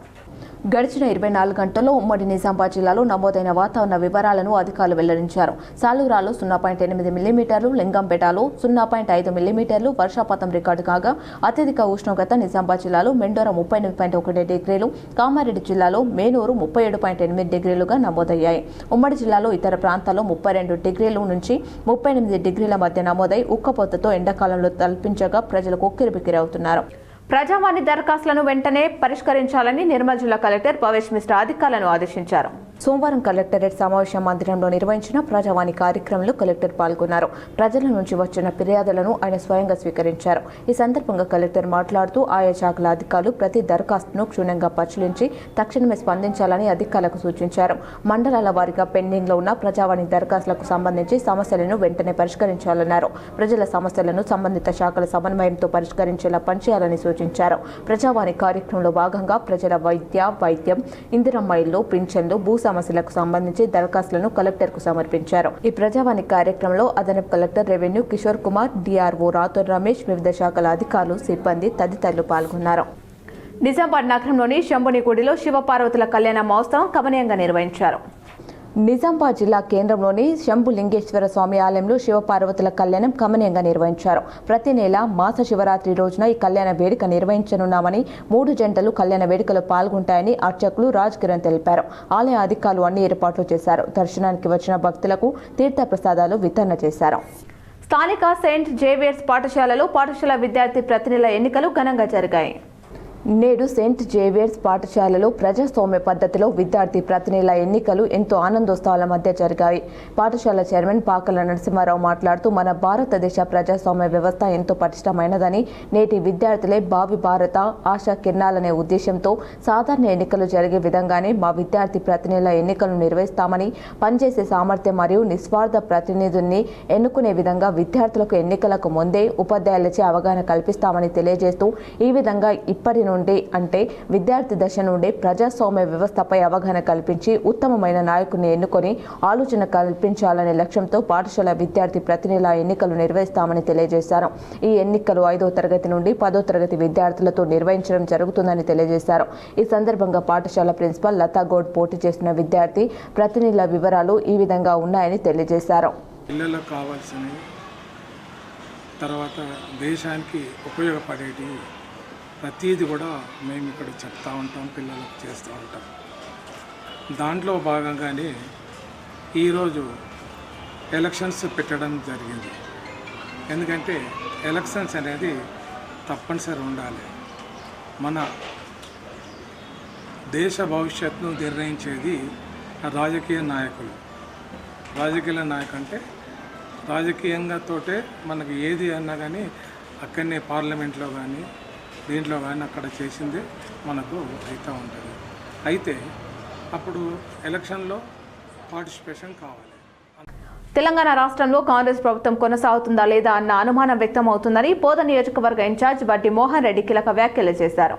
గడిచిన 24 గంటల్లో ఉమ్మడి నిజామాబాద్ జిల్లాలో నమోదైన వాతావరణ వివరాలను అధికారులు వెల్లడించారు. సాలూరాలో 0.8 మిల్లీమీటర్లు, లింగంపేటలో 0.5 మిల్లీమీటర్లు వర్షపాతం రికార్డు కాగా అత్యధిక ఉష్ణోగ్రత నిజామాబాద్ జిల్లాలో మెండోర 38.1 డిగ్రీలు, కామారెడ్డి జిల్లాలో మేనూరు 37.8 డిగ్రీలుగా నమోదయ్యాయి. ఉమ్మడి జిల్లాలో ఇతర ప్రాంతాల్లో 32 డిగ్రీల నుంచి 38 డిగ్రీల మధ్య నమోదై ఉక్కపోతతో ఎండాకాలంలో తలపించగా ప్రజలకు ఉక్కిరిబిక్కిరవుతున్నారు. ప్రజావాణి దరఖాస్తులను వెంటనే పరిష్కరించాలని నిర్మల్ జిల్లా కలెక్టర్ భవేష్ మిశ్రా అధికారులను ఆదేశించారు. సోమవారం కలెక్టరేట్ సమావేశ మందిరంలో నిర్వహించిన ప్రజావాణి కార్యక్రమంలో కలెక్టర్ పాల్గొన్నారు. ప్రజల నుంచి వచ్చిన ఫిర్యాదులను ఆయన స్వయంగా స్వీకరించారు. ఈ సందర్భంగా కలెక్టర్ మాట్లాడుతూ ఆయా శాఖల అధికారులు ప్రతి దరఖాస్తును క్షుణ్ణంగా పరిశీలించి తక్షణమే స్పందించాలని అధికారులకు సూచించారు. మండలాల వారీగా పెండింగ్లో ఉన్న ప్రజావాణి దరఖాస్తులకు సంబంధించి సమస్యలను వెంటనే పరిష్కరించాలన్నారు. ప్రజల సమస్యలను సంబంధిత శాఖల సమన్వయంతో పరిష్కరించేలా పనిచేయాలని సూచించారు. ప్రజావాణి కార్యక్రమంలో భాగంగా ప్రజల వైద్యం, ఇందిరమ్మ ఇల్లు, పింఛన్లు, భూ సమస్యలకు సంబంధించి దరఖాస్తులను కలెక్టర్కు సమర్పించారు. ఈ ప్రజావాణి కార్యక్రమంలో అదనపు collector revenue Kishore Kumar, DRO Rathod Ramesh, వివిధ శాఖల అధికారులు, సిబ్బంది తదితరులు పాల్గొన్నారు. నిజామాబాద్ నగరంలోని శంభుని గుడిలో శివపార్వతుల కళ్యాణ మహోత్సవం కమనీయంగా నిర్వహించారు. నిజామాబాద్ జిల్లా కేంద్రంలోని శంభులింగేశ్వర స్వామి ఆలయంలో శివపార్వతుల కళ్యాణం కమనీయంగా నిర్వహించారు. ప్రతి నెల మాస శివరాత్రి రోజున ఈ కళ్యాణ వేడుక నిర్వహించనున్నామని, 3 జంటలు కళ్యాణ వేడుకలో పాల్గొంటాయని అర్చకులు రాజ్ కిరణ్ తెలిపారు. ఆలయ అధికారులు అన్ని ఏర్పాట్లు చేశారు. దర్శనానికి వచ్చిన భక్తులకు తీర్థ ప్రసాదాలు వితరణ చేశారు. స్థానిక సెయింట్ జేవియర్స్ పాఠశాలలో పాఠశాల విద్యార్థి ప్రతినిధుల ఎన్నికలు ఘనంగా జరిగాయి. నేడు సెయింట్ జేవియర్స్ పాఠశాలలో ప్రజాస్వామ్య పద్ధతిలో విద్యార్థి ప్రతినిధుల ఎన్నికలు ఎంతో ఆనందోత్సవాల మధ్య జరిగాయి. పాఠశాల చైర్మన్ పాకల నరసింహారావు మాట్లాడుతూ మన భారతదేశ ప్రజాస్వామ్య వ్యవస్థ ఎంతో పటిష్టమైనదని, నేటి విద్యార్థులే భావి భారత ఆశా కిరణాలనే ఉద్దేశంతో సాధారణ ఎన్నికలు జరిగే విధంగానే మా విద్యార్థి ప్రతినిధుల ఎన్నికలను నిర్వహిస్తామని, పనిచేసే సామర్థ్యం మరియు నిస్వార్థ ప్రతినిధుల్ని ఎన్నుకునే విధంగా విద్యార్థులకు ఎన్నికలకు ముందే ఉపాధ్యాయులచే అవగాహన కల్పిస్తామని తెలియజేస్తూ, ఈ విధంగా ఇప్పటి నుండి అంటే విద్యార్థి దశ నుండి ప్రజాస్వామ్య వ్యవస్థపై అవగాహన కల్పించి ఉత్తమమైన నాయకుడిని ఎన్నుకొని ఆలోచన కల్పించాలనే లక్ష్యంతో పాఠశాల విద్యార్థి ప్రతినిధుల ఎన్నికలు నిర్వహిస్తామని తెలియజేశారు. ఈ ఎన్నికలు 5వ తరగతి నుండి 10వ తరగతి విద్యార్థులతో నిర్వహించడం జరుగుతుందని తెలియజేశారు. ఈ సందర్భంగా పాఠశాల ప్రిన్సిపల్ లతా గౌడ్ పోటీ చేసిన విద్యార్థి ప్రతినిధుల వివరాలు ఈ విధంగా ఉన్నాయని తెలియజేశారు. పిల్లలకు కావాల్సినవి, తర్వాత దేశానికి ఉపయోగపడేటి ప్రతీది కూడా మేము ఇక్కడ చెప్తూ ఉంటాం, పిల్లలకు చేస్తూ ఉంటాం. దాంట్లో భాగంగానే ఈరోజు ఎలక్షన్స్ పెట్టడం జరిగింది. ఎందుకంటే ఎలక్షన్స్ అనేది తప్పనిసరి ఉండాలి. మన దేశ భవిష్యత్తును నిర్ణయించేది రాజకీయ నాయకులు. రాజకీయ నాయకులు అంటే రాజకీయంగా తోటే మనకి ఏది అన్నా కానీ అక్కడనే పార్లమెంట్లో కానీ దీంట్లో కానీ అక్కడ చేసిందే మనకు అవుతూ ఉంటుంది. అయితే అప్పుడు ఎలక్షన్లో పార్టిసిపేషన్ కావాలి. తెలంగాణ రాష్ట్రంలో కాంగ్రెస్ ప్రభుత్వం కొనసాగుతుందా లేదా అన్న అనుమానం వ్యక్తమవుతుందని పోద నియోజకవర్గ ఇన్ఛార్జ్ వడ్డి మోహన్ రెడ్డి కీలక వ్యాఖ్యలు చేశారు.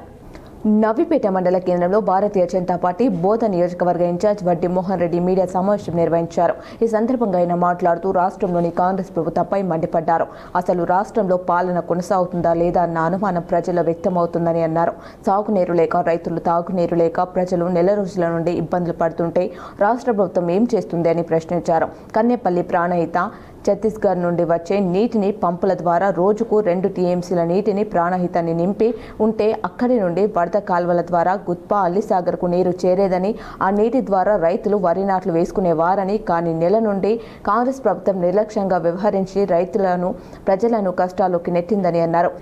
నవీపేట మండల కేంద్రంలో భారతీయ జనతా పార్టీ బోధ నియోజకవర్గ ఇన్ఛార్జ్ వడ్డీ మోహన్ రెడ్డి మీడియా సమావేశం నిర్వహించారు. ఈ సందర్భంగా ఆయన మాట్లాడుతూ రాష్ట్రంలోని కాంగ్రెస్ ప్రభుత్వంపై మండిపడ్డారు. అసలు రాష్ట్రంలో పాలన కొనసాగుతుందా లేదా అన్న అనుమానం ప్రజల్లో వ్యక్తమవుతుందని అన్నారు. సాగునీరు లేక రైతులు తాగునీరు లేక ప్రజలు నెల రోజుల నుండి ఇబ్బందులు పడుతుంటే రాష్ట్ర ప్రభుత్వం ఏం చేస్తుంది అని ప్రశ్నించారు. కన్నేపల్లి ప్రాణహిత ఛత్తీస్గఢ్ నుండి వచ్చే నీటిని పంపుల ద్వారా రోజుకు 2 టీఎంసీల నీటిని ప్రాణహితాన్ని నింపి ఉంటే అక్కడి నుండి వరద కాల్వల ద్వారా గుత్పా అల్లిసాగర్కు నీరు చేరేదని, ఆ నీటి ద్వారా రైతులు వరి నాట్లు వేసుకునేవారని, కానీ నెల నుండి కాంగ్రెస్ ప్రభుత్వం నిర్లక్ష్యంగా వ్యవహరించి రైతులను ప్రజలను కష్టాల్లోకి నెట్టిందని అన్నారు.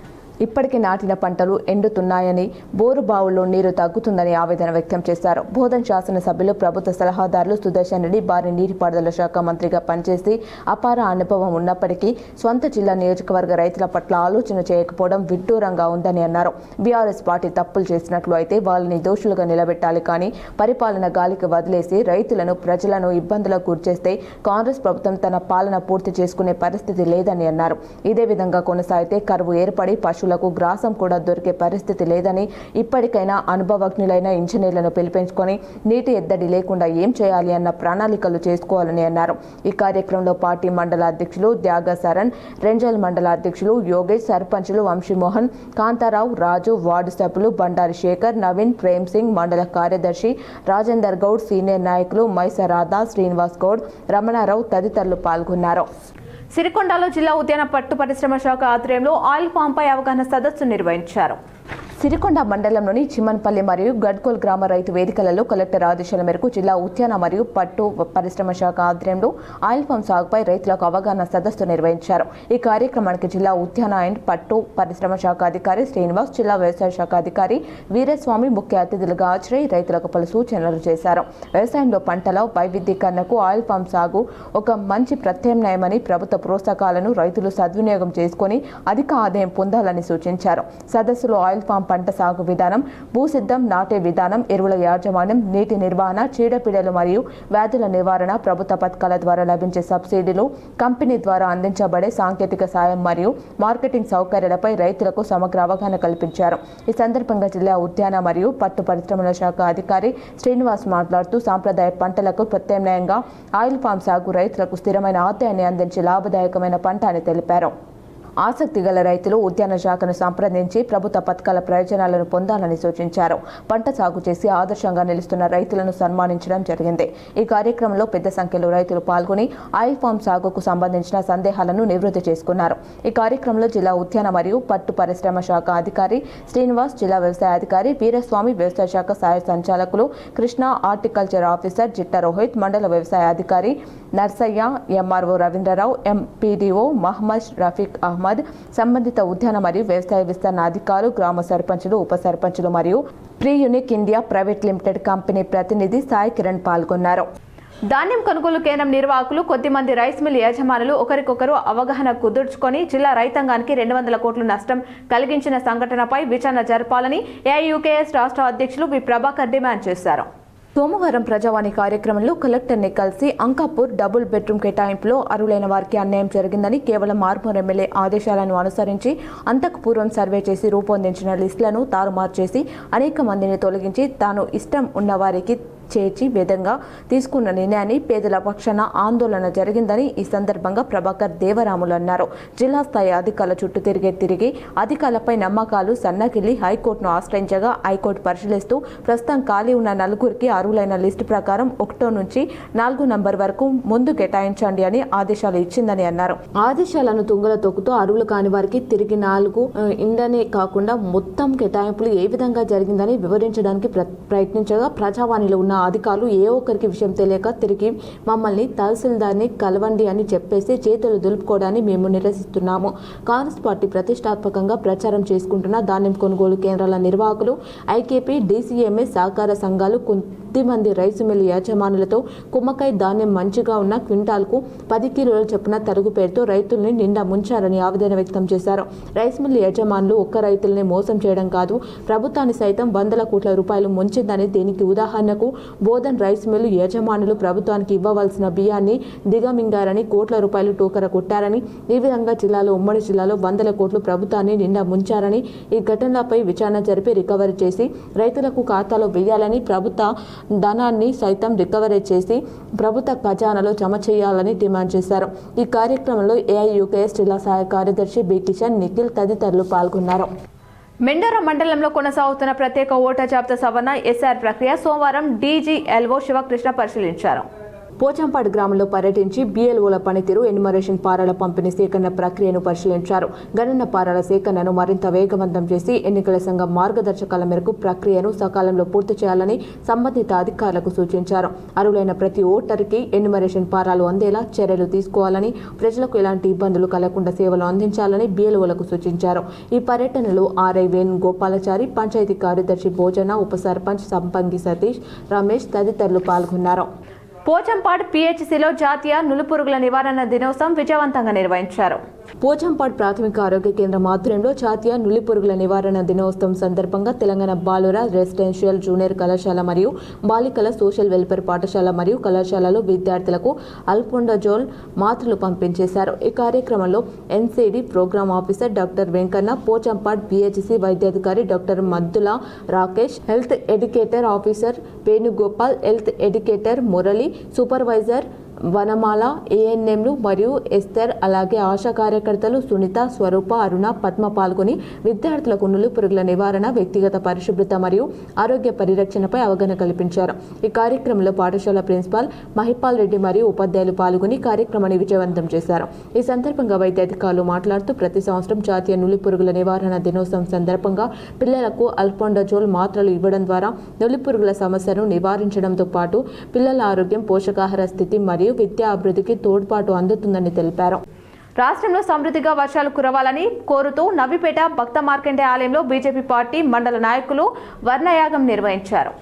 ఇప్పటికే నాటిన పంటలు ఎండుతున్నాయని, బోరు బావుల్లో నీరు తగ్గుతుందని ఆవేదన వ్యక్తం చేశారు. బోధన్ శాసనసభ్యులు ప్రభుత్వ సలహాదారులు సుదర్శన్ రెడ్డి భారీ నీటిపారుదల శాఖ మంత్రిగా పనిచేసి అపార అనుభవం ఉన్నప్పటికీ స్వంత జిల్లా నియోజకవర్గ రైతుల పట్ల ఆలోచన చేయకపోవడం విడ్డూరంగా ఉందని అన్నారు. బీఆర్ఎస్ పార్టీ తప్పులు చేసినట్లు అయితే వాళ్ళని దోషులుగా నిలబెట్టాలి, కానీ పరిపాలన గాలికి వదిలేసి రైతులను ప్రజలను ఇబ్బందులకు గురిచేస్తే కాంగ్రెస్ ప్రభుత్వం తన పాలన పూర్తి చేసుకునే పరిస్థితి లేదని అన్నారు. ఇదే విధంగా కొనసాగితే కరువు ఏర్పడి పశువులకు గ్రాసం కూడా దొరికే పరిస్థితి లేదని, ఇప్పటికైనా అనుభవజ్ఞులైన ఇంజనీర్లను పిలిపించుకొని నీటి ఎద్దడి లేకుండా ఏం చేయాలి అన్న ప్రణాళికలు చేసుకోవాలని అన్నారు. ఈ కార్యక్రమంలో పార్టీ మండల అధ్యక్షులు త్యాగ సరణ్, రెంజల్ మండల అధ్యక్షులు యోగేష్, సర్పంచులు వంశీమోహన్, కాంతారావు, రాజు, వార్డు సభ్యులు బండారి శేఖర్, నవీన్, ప్రేమ్ సింగ్, మండల కార్యదర్శి రాజేందర్ గౌడ్, సీనియర్ నాయకులు మైసరాధా, శ్రీనివాస్ గౌడ్, రమణారావు తదితరులు పాల్గొన్నారు. సిరికొండలో జిల్లా ఉద్యాన పట్టు పరిశ్రమ శాఖ ఆధ్వర్యంలో ఆయిల్ పాంపై అవగాహన సదస్సు నిర్వహించారు. సిరికొండ మండలంలోని చిమ్మన్పల్లి మరియు గడ్కోల్ గ్రామ రైతు వేదికలలో కలెక్టర్ ఆదేశాల మేరకు జిల్లా ఉద్యాన మరియు పట్టు పరిశ్రమ శాఖ ఆధ్వర్యంలో ఆయిల్ పామ్ సాగుపై రైతులకు అవగాహన సదస్సు నిర్వహించారు. ఈ కార్యక్రమానికి జిల్లా ఉద్యాన అండ్ పట్టు పరిశ్రమ శాఖ అధికారి శ్రీనివాస్, జిల్లా వ్యవసాయ శాఖ అధికారి వీరస్వామి ముఖ్య అతిథులుగా హాజరై రైతులకు పలు సూచనలు చేశారు. వ్యవసాయంలో పంటల వైవిధ్యీకరణకు ఆయిల్ పామ్ సాగు ఒక మంచి ప్రత్యామ్నాయమని, ప్రభుత్వ ప్రోత్సాహకాలను రైతులు సద్వినియోగం చేసుకుని అధిక ఆదాయం పొందాలని సూచించారు. సదస్సులో ఆయిల్ పామ్ పంట సాగు విధానం, భూసిద్ధం నాటే విధానం, ఎరువుల యాజమాన్యం, నీటి నిర్వహణ, చీడపీడలు మరియు వ్యాధుల నివారణ, ప్రభుత్వ పథకాల ద్వారా లభించే సబ్సిడీలు, కంపెనీ ద్వారా అందించబడే సాంకేతిక సాయం మరియు మార్కెటింగ్ సౌకర్యాలపై రైతులకు సమగ్ర అవగాహన కల్పించారు. ఈ సందర్భంగా జిల్లా ఉద్యాన మరియు పట్టు పరిశ్రమల శాఖ అధికారి శ్రీనివాస్ మాట్లాడుతూ సాంప్రదాయ పంటలకు ప్రత్యామ్నాయంగా ఆయిల్ పామ్ సాగు రైతులకు స్థిరమైన ఆదాయాన్ని అందించే లాభదాయకమైన పంట అని తెలిపారు. ఆసక్తి గల రైతులు ఉద్యాన శాఖను సంప్రదించి ప్రభుత్వ పథకాల ప్రయోజనాలను పొందాలని సూచించారు. పంట సాగు చేసి ఆదర్శంగా నిలుస్తున్న రైతులను సన్మానించడం జరిగింది. ఈ కార్యక్రమంలో పెద్ద సంఖ్యలో రైతులు పాల్గొని ఆయిల్ పామ్ సాగుకు సంబంధించిన సందేహాలను నివృత్తి చేసుకున్నారు. ఈ కార్యక్రమంలో జిల్లా ఉద్యాన మరియు పట్టు పరిశ్రమ శాఖ అధికారి శ్రీనివాస్, జిల్లా వ్యవసాయ అధికారి వీరస్వామి, వ్యవసాయ శాఖ సహాయ సంచాలకులు కృష్ణ, హార్టికల్చర్ ఆఫీసర్ జిట్ట రోహిత్, మండల వ్యవసాయ అధికారి నర్సయ్య, ఎంఆర్ఓ రవీంద్రరావు, ఎంపీడీఓ మహమ్మద్ రఫీక్ అహ్మద్, సంబంధిత ఉద్యాన మరియు వ్యవసాయ విస్తరణ అధికారులు, గ్రామ సర్పంచులు, ఉప సర్పంచులు మరియు pre unique India private limited company ప్రతినిధి సాయి కిరణ్ పాల్గొన్నారు. ధాన్యం కొనుగోలు కేంద్రం నిర్వాహకులు, కొద్దిమంది రైస్ మిల్ యజమానులు ఒకరికొకరు అవగాహన కుదుర్చుకొని జిల్లా రైతాంగానికి 200 కోట్ల నష్టం కలిగించిన సంఘటనపై విచారణ జరపాలని ఏఐయూకేఎస్ రాష్ట్ర అధ్యక్షులు వి ప్రభాకర్ డిమాండ్ చేశారు. సోమవారం ప్రజావాణి కార్యక్రమంలో కలెక్టర్ని కలిసి అంకాపూర్ డబుల్ బెడ్రూమ్ కేటాయింపులో అర్హులైన వారికి అన్యాయం జరిగిందని, కేవలం ఆర్మూర్ ఎమ్మెల్యే ఆదేశాలను అనుసరించి అంతకు పూర్వం సర్వే చేసి రూపొందించిన లిస్టులను తారుమారు చేసి అనేక మందిని తొలగించి తాను ఇష్టం ఉన్నవారికి చేర్చి విధంగా తీసుకున్న నిర్ణయాన్ని పేదల పక్షాన ఆందోళన జరిగిందని ఈ సందర్భంగా ప్రభాకర్ దేవరాములు అన్నారు. జిల్లా స్థాయి అధికారుల చుట్టూ తిరిగి అధికారులపై నమ్మకాలు సన్నగిల్లి హైకోర్టును ఆశ్రయించగా హైకోర్టు పరిశీలిస్తూ ప్రస్తుతం ఖాళీ ఉన్న 4కి అర్హులైన లిస్టు ప్రకారం 1 నుంచి 4 నంబర్ వరకు ముందు కేటాయించండి అని ఆదేశాలు ఇచ్చిందని అన్నారు. ఆదేశాలను తుంగల తొక్కుతూ అర్హులు కాని వారికి తిరిగి 4 ఇండనే కాకుండా మొత్తం కేటాయింపులు ఏ విధంగా జరిగిందని వివరించడానికి ప్రయత్నించగా ప్రజావాణిలో ఉన్న అధికారులు ఏ ఒక్కరికి విషయం తెలియక తిరిగి మమ్మల్ని తహసీల్దార్ని కలవండి అని చెప్పేసి చేతులు దులుపుకోవడాన్ని మేము నిరసిస్తున్నాము. కాంగ్రెస్ పార్టీ ప్రతిష్టాత్మకంగా ప్రచారం చేసుకుంటున్న ధాన్యం కొనుగోలు కేంద్రాల నిర్వాహకులు, ఐకేపీ, డీసీఎంఎస్ సహకార సంఘాలు కొద్ది మంది రైసు మిల్లు యాజమానులతో కుమ్మకై ధాన్యం మంచిగా ఉన్న క్వింటాల్కు 10 కిలోల చొప్పున తరుగు పేరుతో రైతుల్ని నిండా ముంచారని ఆవేదన వ్యక్తం చేశారు. రైస్ మిల్లు యజమానులు ఒక్క రైతుల్ని మోసం చేయడం కాదు, ప్రభుత్వాన్ని సైతం వందల కోట్ల రూపాయలు ముంచిందని, దీనికి ఉదాహరణకు బోధన్ రైస్ మిల్లు యజమానులు ప్రభుత్వానికి ఇవ్వవలసిన బియ్యాన్ని దిగమింగారని, కోట్ల రూపాయలు టోకర కొట్టారని, ఈ విధంగా ఉమ్మడి జిల్లాలో వందల కోట్లు ప్రభుత్వాన్ని నిండా ముంచారని, ఈ ఘటనలపై విచారణ జరిపి రికవరీ చేసి రైతులకు ఖాతాలో వేయాలని, ప్రభుత్వ ధనాన్ని సైతం రికవరీ చేసి ప్రభుత్వ ఖజానాలో జమ చేయాలని డిమాండ్ చేశారు. ఈ కార్యక్రమంలో ఏఐయూకేఎస్ జిల్లా సహాయ కార్యదర్శి బి కిషన్, నిఖిల్ తదితరులు పాల్గొన్నారు. మెండోరా మండలంలో కొనసాగుతున్న ప్రత్యేక ఓటర్ జాబితా సవరణ ఎస్ఆర్ ప్రక్రియ సోమవారం డీజీఎల్ఓ శివకృష్ణ పరిశీలించారు. పోచంపాడు గ్రామంలో పర్యటించి బిఎల్ఓల పనితీరు, ఎన్యుమరేషన్ పారాల పంపిణీ సేకరణ ప్రక్రియను పరిశీలించారు. గణన పారాల సేకరణను మరింత వేగవంతం చేసి ఎన్నికల సంఘం మార్గదర్శకాల మేరకు ప్రక్రియను సకాలంలో పూర్తి చేయాలని సంబంధిత అధికారులకు సూచించారు. అర్హులైన ప్రతి ఓటర్కి ఎన్యుమరేషన్ పారాలు అందేలా చర్యలు తీసుకోవాలని, ప్రజలకు ఎలాంటి ఇబ్బందులు కలగకుండా సేవలు అందించాలని బిఎల్ఓలకు సూచించారు. ఈ పర్యటనలో ఆర్ఐ వేణు గోపాలచారి, పంచాయతీ కార్యదర్శి భోజన, ఉప సర్పంచ్ సంపంగి సతీష్, రమేష్ తదితరులు పాల్గొన్నారు. పోచంపాడు పిహెచ్సిలో జాతీయ నులిపురుగుల నివారణ దినోత్సవం విజయవంతంగా నిర్వహించారు. పోచంపాడు ప్రాథమిక ఆరోగ్య కేంద్రం ఆధ్వర్యంలో జాతీయ నులిపురుగుల నివారణ దినోత్సవం సందర్భంగా తెలంగాణ బాలుర రెసిడెన్షియల్ జూనియర్ కళాశాల మరియు బాలికల సోషల్ వెల్ఫేర్ పాఠశాల మరియు కళాశాలలో విద్యార్థులకు అల్ఫోండజోల్ మాత్రలు పంపించేశారు. ఈ కార్యక్రమంలో NCD program officer doctor Venkanna, Pochampadu PHC వైద్యాధికారి doctor Maddula Rakesh, health educator officer Venugopal, health educator Murali, supervisor Vanamala, ఏఎన్ఎంలు మరియు ఎస్తర్, అలాగే ఆశా కార్యకర్తలు సునీత, స్వరూప, అరుణ, పద్మ పాల్గొని విద్యార్థులకు నులిపురుగుల నివారణ, వ్యక్తిగత పరిశుభ్రత మరియు ఆరోగ్య పరిరక్షణపై అవగాహన కల్పించారు. ఈ కార్యక్రమంలో పాఠశాల ప్రిన్సిపాల్ మహిపాల్ రెడ్డి మరియు ఉపాధ్యాయులు పాల్గొని కార్యక్రమాన్ని విజయవంతం చేశారు. ఈ సందర్భంగా వైద్యాధికారులు మాట్లాడుతూ ప్రతి సంవత్సరం జాతీయ నులిపురుగుల నివారణ దినోత్సవం సందర్భంగా పిల్లలకు అల్ఫోండజోల్ మాత్రలు ఇవ్వడం ద్వారా నులిపురుగుల సమస్యను నివారించడంతో పాటు పిల్లల ఆరోగ్యం, పోషకాహార స్థితి మరియు విద్యా అభివృద్ధికి తోడ్పాటు అందుతుందని తెలిపారు. రాష్ట్రంలో సమృద్ధిగా వర్షాలు కురవాలని కోరుతూ నవ్విపేట భక్త మార్కండే ఆలయంలో బీజేపీ పార్టీ మండల నాయకులు వర్ణయాగం నిర్వహించారు.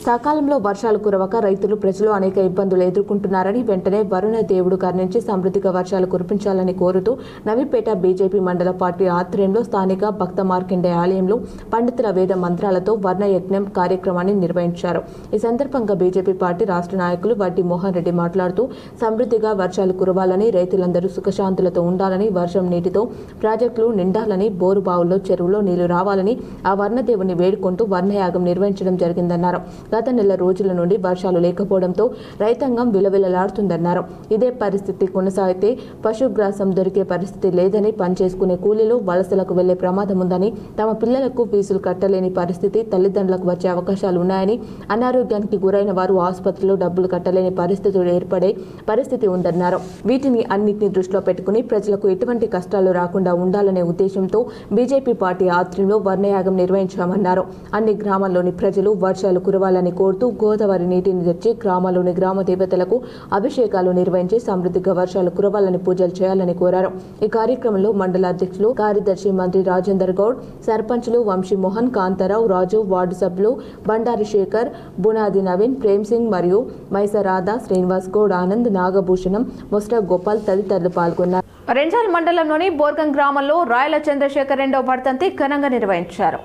సకాలంలో వర్షాలు కురవక రైతులు, ప్రజలు అనేక ఇబ్బందులు ఎదుర్కొంటున్నారని, వెంటనే వరుణ దేవుడు కరుణించి సమృద్ధిగా వర్షాలు కురిపించాలని కోరుతూ నవీపేట బీజేపీ మండల పార్టీ ఆధ్వర్యంలో స్థానిక భక్త మార్కండే ఆలయంలో పండితుల వేద మంత్రాలతో వర్ణయజ్ఞం కార్యక్రమాన్ని నిర్వహించారు. ఈ సందర్భంగా బీజేపీ పార్టీ రాష్ట్ర నాయకులు వడ్డీ మోహన్ రెడ్డి మాట్లాడుతూ సమృద్ధిగా వర్షాలు కురవాలని, రైతులందరూ సుఖశాంతులతో ఉండాలని, వర్షం నీటితో ప్రాజెక్టులు నిండాలని, బోరు బావుల్లో చెరువులో నీళ్లు రావాలని ఆ వర్ణదేవుని వేడుకుంటూ వర్ణయాగం నిర్వహించడం జరిగిందన్నారు. గత నెల రోజుల నుండి వర్షాలు లేకపోవడంతో రైతాంగం విలవిలలాడుతుందన్నారు. ఇదే పరిస్థితి కొనసాగితే పశుగ్రాసం దొరికే పరిస్థితి లేదని, పనిచేసుకునే కూలీలు వలసలకు వెళ్లే ప్రమాదం ఉందని, తమ పిల్లలకు ఫీజులు కట్టలేని పరిస్థితి తల్లిదండ్రులకు వచ్చే అవకాశాలు ఉన్నాయని, అనారోగ్యానికి గురైన వారు ఆసుపత్రిలో డబ్బులు కట్టలేని పరిస్థితులు ఏర్పడే పరిస్థితి ఉందన్నారు. వీటిని అన్నింటినీ దృష్టిలో పెట్టుకుని ప్రజలకు ఎటువంటి కష్టాలు రాకుండా ఉండాలనే ఉద్దేశంతో బీజేపీ పార్టీ ఆధ్వర్యంలో వర్ణయాగం నిర్వహించామన్నారు. అన్ని గ్రామాల్లోని ప్రజలు వర్షాలు కురవాలని కోరుతూ గోదావరి నీటిని తెచ్చి గ్రామాల్లోని గ్రామ దేవతలకు అభిషేకాలు నిర్వహించి సమృద్ధిగా వర్షాలు కురవాలని పూజలు చేయాలని కోరారు. ఈ కార్యక్రమంలో మండల అధ్యక్షులు, కార్యదర్శి మంత్రి రాజేందర్ గౌడ్, సర్పంచులు వంశీ మోహన్, కాంతారావు, రాజు, వార్డు సభ్యులు బండారి శేఖర్, బునాది నవీన్, ప్రేమ్ సింగ్ మరియు మైసరాధ, శ్రీనివాస్ గౌడ్, ఆనంద్, నాగభూషణం, ముస్టా గోపాల్ తదితరులు పాల్గొన్నారు. రెంజాల్ మండలంలోని బోర్గం గ్రామంలో రాయల చంద్రశేఖర్ రెండవ వర్ధంతి ఘనంగా నిర్వహించారు.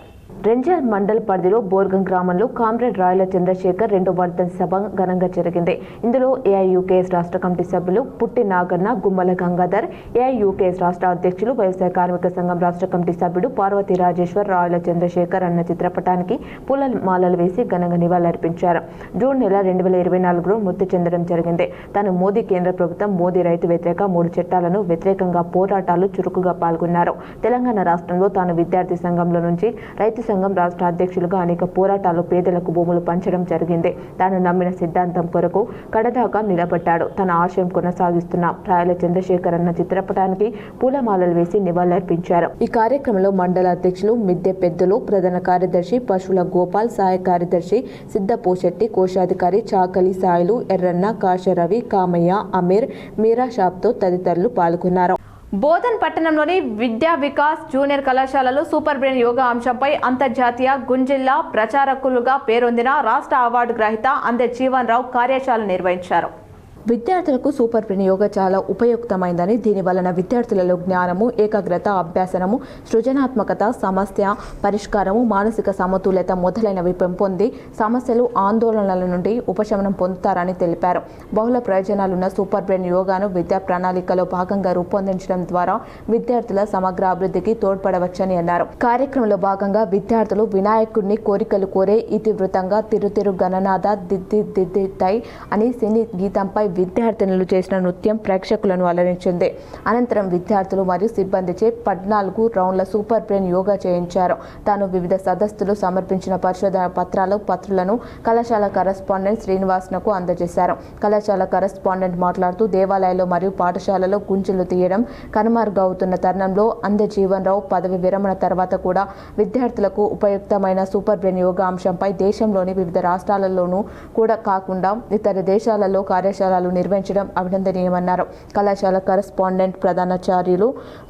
రెంజల్ మండల్ పరిధిలో బోర్గం గ్రామంలో కామ్రేడ్ రాయల చంద్రశేఖర్ రెండో వర్ధంతి సభ ఘనంగా జరిగింది. ఇందులో ఏఐయూకేఎస్ రాష్ట్ర కమిటీ సభ్యులు పుట్టి నాగన్న, గుమ్మల గంగాధర్, ఏఐయూకేఎస్ రాష్ట్ర అధ్యక్షులు, వ్యవసాయ కార్మిక సంఘం రాష్ట్ర కమిటీ సభ్యుడు పార్వతీ రాజేశ్వర్ రాయల చంద్రశేఖర్ అన్న చిత్రపటానికి పూల మాలలు వేసి ఘనంగా నివాళులర్పించారు. జూన్ నెల 2024లో మృతి చెందడం జరిగింది. తాను మోదీ కేంద్ర ప్రభుత్వం, మోదీ రైతు వ్యతిరేక 3 చట్టాలను వ్యతిరేకంగా పోరాటాలు చురుకుగా పాల్గొన్నారు. తెలంగాణ రాష్ట్రంలో తాను విద్యార్థి సంఘంలో నుంచి రైతు సంఘం రాష్ట్ర అధ్యక్షులుగా అనేక పోరాటాలు, పేదలకు భూములు పంచడం జరిగింది. తాను నమ్మిన సిద్ధాంతం కొరకు కడదాకా నిలబడ్డాడు. తన ఆశయం కొనసాగిస్తున్న రాయల చంద్రశేఖర్ అన్న చిత్రపటానికి పూలమాలలు వేసి నివాళులర్పించారు. ఈ కార్యక్రమంలో మండల అధ్యక్షులు మిద్దె పెద్దలు, ప్రధాన కార్యదర్శి పశువుల గోపాల్, సహాయ కార్యదర్శి సిద్ధపోశెట్టి, కోశాధికారి చాకలి సాయిలు, ఎర్రన్న, కాశరవి, కామయ్య, అమీర్, మీరా షాప్తో తదితరులు పాల్గొన్నారు. బోధన్ పట్టణంలోని విద్యా వికాస్ జూనియర్ కళాశాలలో సూపర్ బ్రెయిన్ యోగా అంశంపై అంతర్జాతీయ గుంజిల్లా ప్రచారకులుగా పేరొందిన రాష్ట్ర అవార్డు గ్రహీత అందె జీవన్ రావు కార్యశాల నిర్వహించారు. విద్యార్థులకు సూపర్ బ్రెయిన్ యోగా చాలా ఉపయుక్తమైందని, దీని వలన విద్యార్థులలో జ్ఞానము, ఏకాగ్రత, అభ్యాసనము, సృజనాత్మకత, సమస్య పరిష్కారము, మానసిక సమతుల్యత మొదలైనవి పెంపొంది సమస్యలు, ఆందోళనల నుండి ఉపశమనం పొందుతారని తెలిపారు. బహుళ ప్రయోజనాలున్న సూపర్ బ్రెయిన్ యోగాను విద్యా ప్రణాళికలో భాగంగా రూపొందించడం ద్వారా విద్యార్థుల సమగ్ర అభివృద్ధికి తోడ్పడవచ్చని అన్నారు. కార్యక్రమంలో భాగంగా విద్యార్థులు వినాయకుడిని కోరికలు కోరే ఇతివృత్తంగా తిరు గణనాథ దిద్ది తై అని సినీ గీతంపై విద్యార్థినులు చేసిన నృత్యం ప్రేక్షకులను అలరించింది. అనంతరం విద్యార్థులు మరియు సిబ్బందిచే 14 రౌండ్ల సూపర్ బ్రెయిన్ యోగా చేయించారు. తాను వివిధ సదస్సులు సమర్పించిన పరిశోధన పత్రాలను కళాశాల కరెస్పాండెంట్ శ్రీనివాస్నకు అందజేశారు. కళాశాల కరెస్పాండెంట్ మాట్లాడుతూ దేవాలయాలు మరియు పాఠశాలలో గుంజలు తీయడం కనుమరుగవుతున్న తరుణంలో అందె జీవన్ రావు పదవి విరమణ తర్వాత కూడా విద్యార్థులకు ఉపయుక్తమైన సూపర్ బ్రెయిన్ యోగా అంశంపై దేశంలోని వివిధ రాష్ట్రాలలోనూ కూడా కాకుండా ఇతర దేశాలలో కార్యశాలలు నిర్వహించడం అభినందనీయమన్నారు. కళాశాల కరెస్పాండెంట్, ప్రధానాచార్యులు,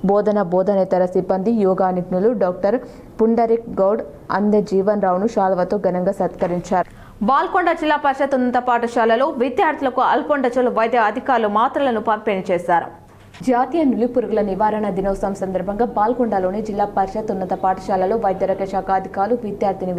బోధనేతర సిబ్బంది, యోగా నిపుణులు డాక్టర్ పుండరిక్ గౌడ్ అందె జీవన్ రావును శాలువతో ఘనంగా సత్కరించారు. బాల్కొండ జిల్లా పరిషత్ ఉన్నత పాఠశాలలో విద్యార్థులకు అల్పొండచోలు వైద్య అధికారులు మాత్రలను పంపిణీ చేశారు. జాతీయ నులిపురుగుల నివారణ దినోత్సవం సందర్భంగా బాల్కొండలోని జిల్లా పరిషత్ ఉన్నత పాఠశాలలో వైద్యారోగ్య శాఖ అధికారులు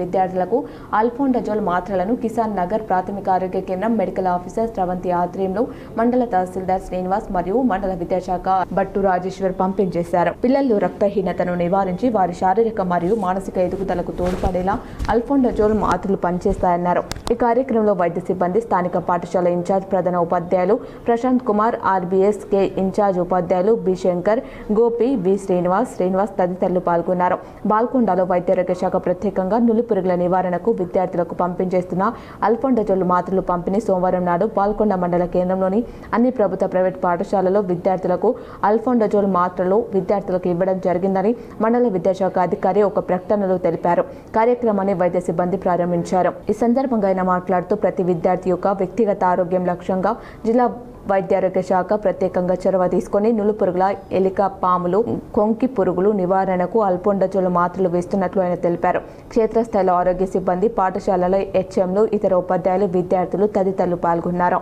విద్యార్థులకు అల్ఫోండజోల్ మాత్రలను కిసాన్ నగర్ ప్రాథమిక ఆరోగ్య కేంద్రం మెడికల్ ఆఫీసర్ స్రవంతి ఆధ్వర్యంలో మండల తహసీల్దార్ శ్రీనివాస్ మరియు మండల విద్యాశాఖ భట్టు రాజేశ్వర్ పంపిణీ చేశారు. పిల్లల్లో రక్తహీనతను నివారించి వారి శారీరక మరియు మానసిక ఎదుగుదలకు తోడ్పడేలా అల్ఫోండజోల్ మాత్రలు పనిచేస్తాయన్నారు. ఈ కార్యక్రమంలో వైద్య సిబ్బంది, స్థానిక పాఠశాల ఇన్ఛార్జ్ ప్రధాన ఉపాధ్యాయులు ప్రశాంత్ కుమార్, ఆర్బీఎస్ కే ఇన్ఛార్జ్ ఉపాధ్యాయులు బి శంకర్, గోపి, వి శ్రీనివాస్ తదితరులు పాల్గొన్నారు. బాల్కొండలో వైద్యారోగ్య శాఖ ప్రత్యేకంగా నులిపురుగుల నివారణకు విద్యార్థులకు పంపిణీచేస్తున్న అల్ఫోండజోల్ మాత్రలు పంపిణీ సోమవారం నాడు బాల్కొండ మండల కేంద్రంలోని అన్ని ప్రభుత్వ, ప్రైవేట్ పాఠశాలలో విద్యార్థులకు అల్ఫోండజోల్ మాత్రలు విద్యార్థులకు ఇవ్వడం జరిగిందని మండల విద్యాశాఖ అధికారి ఒక ప్రకటనలో తెలిపారు. కార్యక్రమాన్ని వైద్య సిబ్బంది ప్రారంభించారు. ఈ సందర్భంగా ఆయన మాట్లాడుతూ ప్రతి విద్యార్థి యొక్క వ్యక్తిగత ఆరోగ్యం లక్ష్యంగా జిల్లా వైద్యారోగ్య శాఖ ప్రత్యేకంగా చొరవ తీసుకుని నులిపురుగుల, ఎలిక, పాములు, కొంకి పురుగులు నివారణకు అల్ఫోండజోల్ మాత్రలు వేస్తున్నట్లు ఆయన తెలిపారు. క్షేత్రస్థాయిలో ఆరోగ్య సిబ్బంది, పాఠశాలల హెచ్ఎంలు, ఇతర ఉపాధ్యాయులు, విద్యార్థులు తదితరులు పాల్గొన్నారు.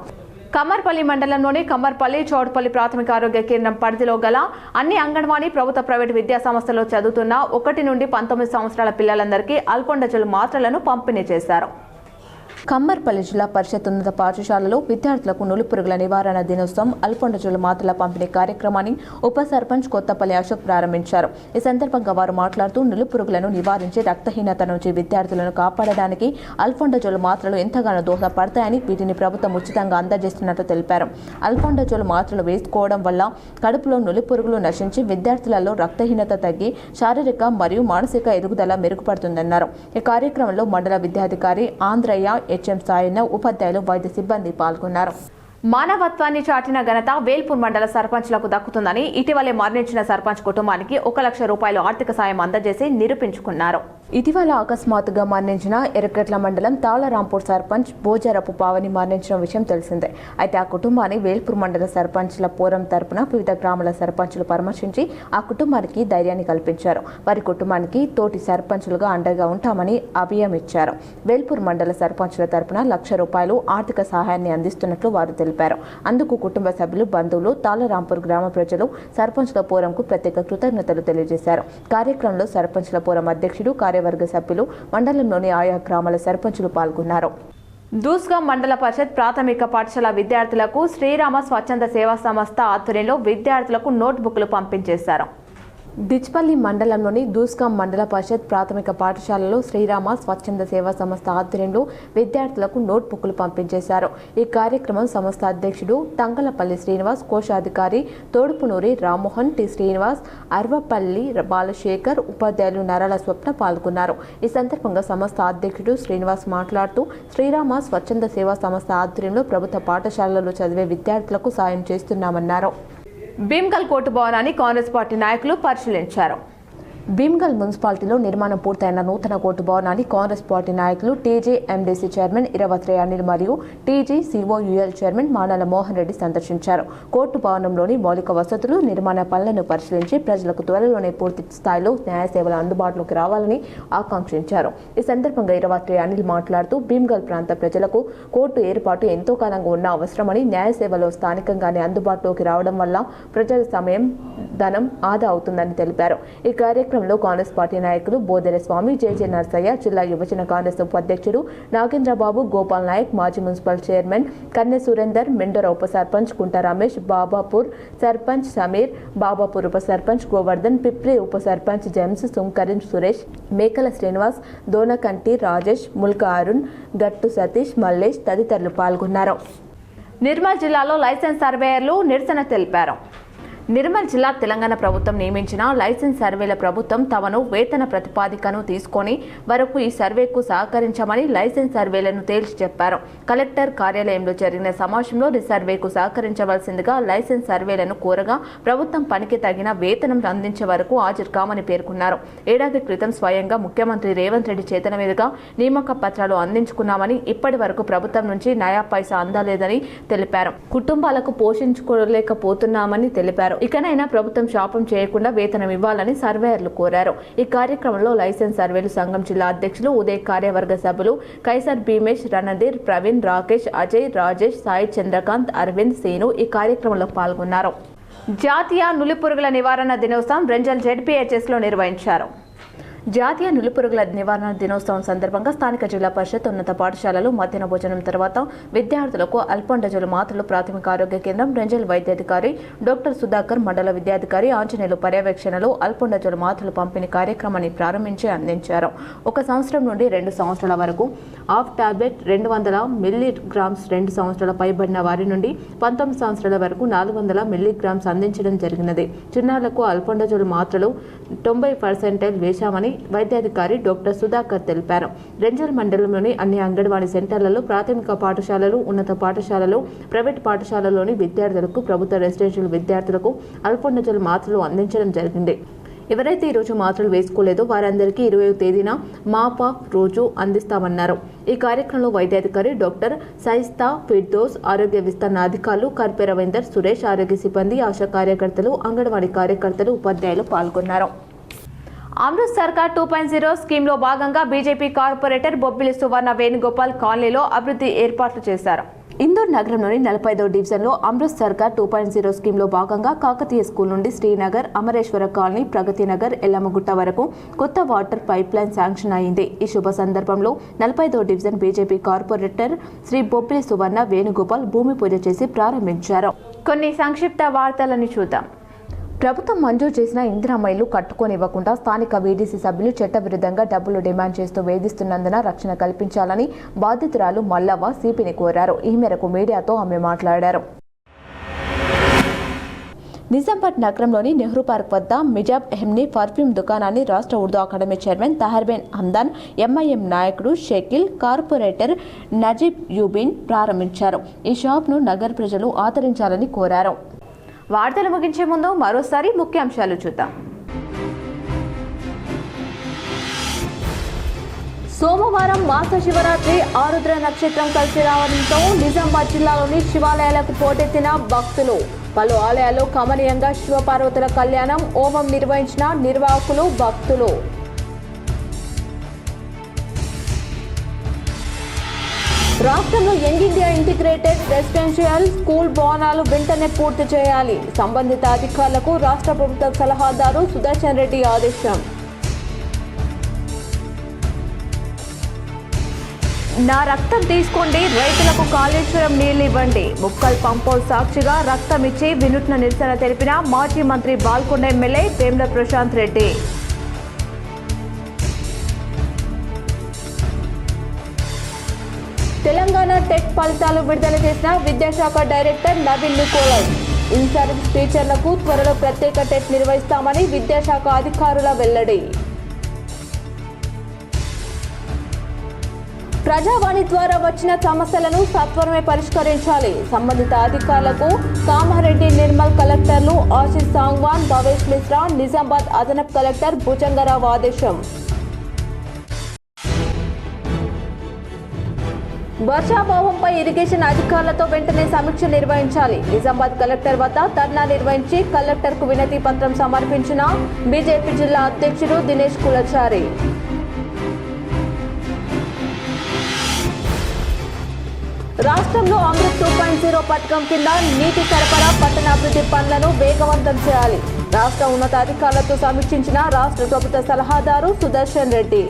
కమ్మర్పల్లి మండలంలోని కమ్మర్పల్లి, చౌడపల్లి ప్రాథమిక ఆరోగ్య కేంద్రం పరిధిలో గల అన్ని అంగన్వాడీ, ప్రభుత్వ, ప్రైవేటు విద్యా సంస్థల్లో చదువుతున్న 1 నుండి 19 సంవత్సరాల పిల్లలందరికీ అల్ఫోండజోల్ మాత్రలను పంపిణీ చేశారు. కమ్మర్పల్లి జిల్లా పరిషత్ ఉన్నత పాఠశాలలో విద్యార్థులకు నులిపురుగుల నివారణ దినోత్సవం అల్ఫోండజోల్ మాత్రల పంపిణీ కార్యక్రమాన్ని ఉప సర్పంచ్ కొత్తపల్లి అశోక్ ప్రారంభించారు. ఈ సందర్భంగా వారు మాట్లాడుతూ నులిపురుగులను నివారించి రక్తహీనత నుంచి విద్యార్థులను కాపాడడానికి అల్ఫోండజోల్ మాత్రలు ఎంతగానో దోహదపడతాయని, వీటిని ప్రభుత్వం ఉచితంగా అందజేస్తున్నట్లు తెలిపారు. అల్ఫోండజోల్ మాత్రలు వేసుకోవడం వల్ల కడుపులో నులిపురుగులు నశించి విద్యార్థులలో రక్తహీనత తగ్గి శారీరక మరియు మానసిక ఎదుగుదల మెరుగుపడుతుందన్నారు. ఈ కార్యక్రమంలో మండల విద్యాధికారి ఆంధ్రయ్య, హెచ్ఎం సాయన్న, ఉపాధ్యాయులు, వైద్య సిబ్బంది పాల్గొన్నారు. మానవత్వాన్ని చాటిన ఘనత వేల్పూర్ మండల సర్పంచ్లకు దక్కుతుందని ఇటీవలే మరణించిన సర్పంచ్ కుటుంబానికి 1 లక్ష రూపాయలు ఆర్థిక సాయం అందజేసి నిరూపించుకున్నారు. ఇటీవల అకస్మాత్తుగా మరణించిన ఎర్రగట్ల మండలం తాళరాంపూర్ సర్పంచ్ బోజరపు పావని మరణించిన విషయం తెలిసిందే. అయితే ఆ కుటుంబాన్ని వేల్పూర్ మండల సర్పంచ్ల పోరం తరపున వివిధ గ్రామాల సర్పంచులు పరామర్శించి ఆ కుటుంబానికి ధైర్యాన్ని కల్పించారు. వారి కుటుంబానికి తోటి సర్పంచులుగా అండగా ఉంటామని అభయం ఇచ్చారు. వేల్పూర్ మండల సర్పంచుల తరపున 1 లక్ష రూపాయలు ఆర్థిక సహాయాన్ని అందిస్తున్నట్లు వారు తెలిపారు. అందుకు కుటుంబ సభ్యులు, బంధువులు, తాళరాంపూర్ గ్రామ ప్రజలు సర్పంచ్ల పోరంకు ప్రత్యేక కృతజ్ఞతలు తెలియజేశారు. కార్యక్రమంలో సర్పంచ్ల పోరం అధ్యక్షుడు, కార్యవర్గ సభ్యులు, మండలంలోని ఆయా గ్రామాల సర్పంచులు పాల్గొన్నారు. దూస్గా మండల పరిషత్ ప్రాథమిక పాఠశాల విద్యార్థులకు శ్రీరామ స్వచ్ఛంద సేవా సంస్థ ఆధ్వర్యంలో విద్యార్థులకు నోట్బుక్లు పంపించేశారు. డిచ్పల్లి మండలంలోని దూస్గాం మండల పరిషత్ ప్రాథమిక పాఠశాలలో శ్రీరామ స్వచ్ఛంద సేవా సంస్థ ఆధ్వర్యంలో విద్యార్థులకు నోట్బుక్లు పంపించేశారు. ఈ కార్యక్రమం సంస్థ అధ్యక్షుడు తంగలపల్లి శ్రీనివాస్, కోశాధికారి తోడుపునూరి రామ్మోహన్, టి శ్రీనివాస్, అర్వపల్లి బాలశేఖర్, ఉపాధ్యాయులు నరాల స్వప్న పాల్గొన్నారు. ఈ సందర్భంగా సంస్థ అధ్యక్షుడు శ్రీనివాస్ మాట్లాడుతూ శ్రీరామ స్వచ్ఛంద సేవా సంస్థ ఆధ్వర్యంలో ప్రభుత్వ పాఠశాలల్లో చదివే విద్యార్థులకు సాయం చేస్తున్నామన్నారు. భీమ్గల్ కోర్టు భవనాన్ని కాంగ్రెస్ పార్టీ నాయకులు పరిశీలించారు. భీమ్గల్ మున్సిపాలిటీలో నిర్మాణం పూర్తయిన నూతన కోర్టు భవనాన్ని కాంగ్రెస్ పార్టీ నాయకులు టీజేఎండీసీ చైర్మన్ ఇరవత్రి అనిల్ మరియు టీజీసీఓయూఎల్ చైర్మన్ మానాల మోహన్ రెడ్డి సందర్శించారు. కోర్టు భవనంలోని మౌలిక వసతులు, నిర్మాణ పనులను పరిశీలించి ప్రజలకు త్వరలోనే పూర్తి స్థాయిలో న్యాయ సేవలు అందుబాటులోకి రావాలని ఆకాంక్షించారు. ఈ సందర్భంగా ఇరవత్రి అనిల్ మాట్లాడుతూ భీమ్గల్ ప్రాంత ప్రజలకు కోర్టు ఏర్పాటు ఎంతో కాలంగా ఉన్న అవసరమని, న్యాయ సేవలో స్థానికంగానే అందుబాటులోకి రావడం వల్ల ప్రజల సమయం, ధనం ఆదా అవుతుందని తెలిపారు. ఈ కార్యక్రమంలో కాంగ్రెస్ పార్టీ నాయకులు బోదెర స్వామి, జేజే నర్సయ్య, జిల్లా యువజన కాంగ్రెస్ ఉపాధ్యక్షుడు నాగేంద్రబాబు, గోపాల్ నాయక్, మాజీ మున్సిపల్ చైర్మన్ కన్నె సురేందర్, మెండోర ఉప సర్పంచ్ కుంట రమేష్, బాబాపూర్ సర్పంచ్ సమీర్, బాబాపూర్ ఉప సర్పంచ్ గోవర్ధన్, పిప్రి ఉప సర్పంచ్ జేమ్స్, సుంకరిం సురేష్, మేకల శ్రీనివాస్, దోనకంటి రాజేష్, ముల్క అరుణ్, గట్టు సతీష్, మల్లేష్ తదితరులు పాల్గొన్నారు. నిర్మల్ జిల్లాలో లైసెన్స్ సర్వేయర్లు నిరసన తెలిపారు. నిర్మల్ జిల్లా తెలంగాణ ప్రభుత్వం నియమించిన లైసెన్స్ సర్వేల ప్రభుత్వం తమను వేతన ప్రతిపాదికను తీసుకొని వరకు ఈ సర్వేకు సహకరించమని లైసెన్స్ సర్వేలను తేల్చి చెప్పారు. కలెక్టర్ కార్యాలయంలో జరిగిన సమావేశంలో సర్వేకు సహకరించవలసిందిగా లైసెన్స్ సర్వేలను కోరగా ప్రభుత్వం పనికి తగిన వేతనం అందించే వరకు హాజరు కామని పేర్కొన్నారు. ఏడాది క్రితం స్వయంగా ముఖ్యమంత్రి రేవంత్ రెడ్డి చేతుల మీదుగా నియామక పత్రాలు అందించుకున్నామని, ఇప్పటి వరకు ప్రభుత్వం నుంచి నయా పైసా అందలేదని తెలిపారు. కుటుంబాలకు పోషించుకోలేకపోతున్నామని తెలిపారు. ఇకనైనా ప్రభుత్వం శాపం చేయకుండా వేతనం ఇవ్వాలని సర్వేయర్లు కోరారు. ఈ కార్యక్రమంలో లైసెన్స్ సర్వేలు సంఘం జిల్లా అధ్యక్షులు ఉదయ్, కార్యవర్గ సభ్యులు కైసర్ భీమేష్, రణధీర్, ప్రవీణ్, రాకేష్, అజయ్, రాజేష్, సాయి చంద్రకాంత్, అరవింద్, సీను ఈ కార్యక్రమంలో పాల్గొన్నారు. జాతీయ నులిపురుగుల నివారణ దినోత్సవం రెంజల్ జెడ్పీహెచ్ఎస్లో నిర్వహించారు. జాతీయ నులిపురుగుల నివారణ దినోత్సవం సందర్భంగా స్థానిక జిల్లా పరిషత్ ఉన్నత పాఠశాలలో మధ్యాహ్న భోజనం తర్వాత విద్యార్థులకు అల్పండజోలు మాత్రలు ప్రాథమిక ఆరోగ్య కేంద్రం రెంజల్ వైద్యాధికారి డాక్టర్ సుధాకర్, మండల విద్యాధికారి ఆంజనేయులు పర్యవేక్షణలో అల్పండజోలు మాత్రలు పంపిణీ కార్యక్రమాన్ని ప్రారంభించి అందించారు. 1 సంవత్సరం నుండి 2 సంవత్సరాల వరకు ఆఫ్ టాబ్లెట్ 200 మిల్లీగ్రామ్స్, 2 సంవత్సరాల పైబడిన వారి నుండి 19 సంవత్సరాల వరకు 400 మిల్లీగ్రామ్స్ అందించడం జరిగినది. చిన్నారులకు అల్పండజోలు మాత్రలు 90% వేశామని వైద్యాధికారి డాక్టర్ సుధాకర్ తెలిపారు. రెంజల్ మండలంలోని అన్ని అంగన్వాడీ సెంటర్లలో, ప్రాథమిక పాఠశాలలు, ఉన్నత పాఠశాలలు, ప్రైవేట్ పాఠశాలలోని విద్యార్థులకు, ప్రభుత్వ రెసిడెన్షియల్ విద్యార్థులకు అల్పండజోలు మాత్రలు అందించడం జరిగింది. ఎవరైతే ఈరోజు మాత్రలు వేసుకోలేదో వారందరికీ 20వ తేదీన మాప్ ఆఫ్ రోజు అందిస్తామన్నారు. ఈ కార్యక్రమంలో వైద్యాధికారి డాక్టర్ సైస్తా ఫిర్దోస్, ఆరోగ్య విస్తరణ అధికారులు కర్పే రవీందర్, సురేష్, ఆరోగ్య సిబ్బంది, ఆశా కార్యకర్తలు, అంగన్వాడీ కార్యకర్తలు, ఉపాధ్యాయులు పాల్గొన్నారు. అమృత్ సర్కార్ 2.0 స్కీమ్లో భాగంగా బీజేపీ కార్పొరేటర్ బొబ్బిలి సువర్ణ వేణుగోపాల్ కాలనీలో అభివృద్ధి ఏర్పాట్లు చేశారు. ఇందూర్ నగరంలోని 45వ డివిజన్లో అమృత్ సర్కార్ 2.0 స్కీమ్లో భాగంగా కాకతీయ స్కూల్ నుండి శ్రీనగర్, అమరేశ్వర కాలనీ, ప్రగతి నగర్, ఎల్లమ్మగుట్ట వరకు కొత్త వాటర్ పైప్ లైన్ శాంక్షన్ అయింది. ఈ శుభ సందర్భంలో 45వ division BJP corporator Shri Bobbili Suvarna Venugopal భూమి పూజ చేసి ప్రారంభించారు. కొన్ని సంక్షిప్త వార్తలను చూద్దాం. ప్రభుత్వం మంజూరు చేసిన ఇందిరమ్మ ఇల్లు కట్టుకోనివ్వకుండా స్థానిక వీడీసీ సభ్యులు చట్టవిరుద్ధంగా డబ్బులు డిమాండ్ చేస్తూ వేధిస్తున్నందున రక్షణ కల్పించాలని బాధితురాలు మల్లవ్వ సిపిని కోరారు. ఈ మేరకు మీడియాతో ఆమె మాట్లాడారు. నిజామాబాద్ నగరంలోని నెహ్రూ పార్క్ వద్ద మిజాబ్ ఎహ్మ్ని పర్ఫ్యూమ్ దుకాణాన్ని రాష్ట్ర ఉర్దూ అకాడమీ చైర్మన్ తహర్బేన్ హందాన్, ఎంఐఎం నాయకుడు షకీల్, కార్పొరేటర్ నజీబ్ యూబిన్ ప్రారంభించారు. ఈ షాప్ను నగర ప్రజలు ఆదరించాలని కోరారు. వార్తలు ముగించే ముందు మరోసారి ముఖ్యాంశాలు చూద్దాం. సోమవారం మాస శివరాత్రి ఆరుద్ర నక్షత్రం కలిసి రావడంతో నిజామాబాద్ జిల్లాలోని శివాలయాలకు పోటెత్తిన భక్తులు. పలు ఆలయాల్లో కమనీయంగా శివపార్వతుల కళ్యాణం, హోమం నిర్వహించిన నిర్వాహకులు, భక్తులు. రాష్ట్రంలో young India integrated residential school భవనాలు వెంటనే పూర్తి చేయాలి. సంబంధిత అధికారులకు రాష్ట్ర ప్రభుత్వ సలహాదారు సుదర్శన్ రెడ్డి ఆదేశం. నా రక్తం తీసుకోండి, రైతులకు కాళేశ్వరం నీళ్లు ఇవ్వండి. ముక్కల్ పంపోల్ సాక్షిగా రక్తం ఇచ్చి వినూత్న నిరసన తెలిపిన మాజీ మంత్రి బాల్కొండ ఎమ్మెల్యే వేముల ప్రశాంత్ రెడ్డి. తెలంగాణ టెట్ ఫలితాలు విడుదల చేసిన విద్యాశాఖ director Naveen Nicholas. In service టీచర్లకు త్వరలో ప్రత్యేక టెట్ నిర్వహిస్తామని విద్యాశాఖ అధికారుల వెల్లడి. ప్రజావాణి ద్వారా వచ్చిన సమస్యలను సత్వరమే పరిష్కరించాలి. సంబంధిత అధికారులకు కామారెడ్డి నిర్మల్ కలెక్టర్లు ఆశిష్ సాంగ్వాన్, భవేష్ మిశ్రా, నిజామాబాద్ అదనపు కలెక్టర్ భుజంగరావు ఆదేశం. వర్షాభావంపై ఇరిగేషన్ అధికారులతో వెంటనే సమీక్ష నిర్వహించాలి. నిజామాబాద్ కలెక్టర్ వద్ద ధర్నా నిర్వహించి కలెక్టర్కు వినతి పత్రం సమర్పించిన బీజేపీ జిల్లా అధ్యక్షుడు దినేష్ కులచారి. రాష్ట్రంలో అమృత్ 2.0 పథకం కింద నీటి సరఫరా, పట్టణాభివృద్ధి పనులను వేగవంతం చేయాలి. రాష్ట్ర ఉన్నతాధికారులతో సమీక్షించిన రాష్ట్ర ప్రభుత్వ సలహాదారు సుదర్శన్ రెడ్డి.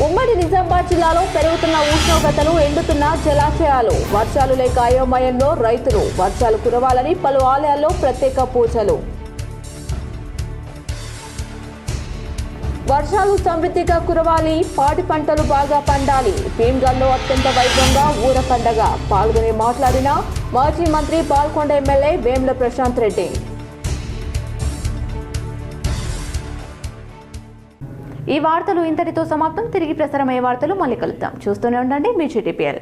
ఉమ్మడి నిజామాబాద్ జిల్లాలో పెరుగుతున్న ఉష్ణోగ్రతలు, ఎండుతున్న జలాశయాలు, వర్షాలు లేక అయోమయంలో రైతులు. వర్షాలు కురవాలని పలు ఆలయాల్లో ప్రత్యేక పూజలు. వర్షాలు సమృద్ధిగా కురవాలి, పాడి పంటలు బాగా పండాలి. భీమ్గల్లో అత్యంత వైభవంగా ఊర పండగ. పాల్గొని మాట్లాడిన మాజీ మంత్రి పాల్కొండ ఎమ్మెల్యే వేముల ప్రశాంత్ రెడ్డి. ఈ వార్తలు ఇంతటితో సమాప్తం. తిరిగి ప్రసారమయ్యే వార్తలు మళ్ళీ కలుద్దాం. చూస్తూనే ఉండండి మీ GTPL.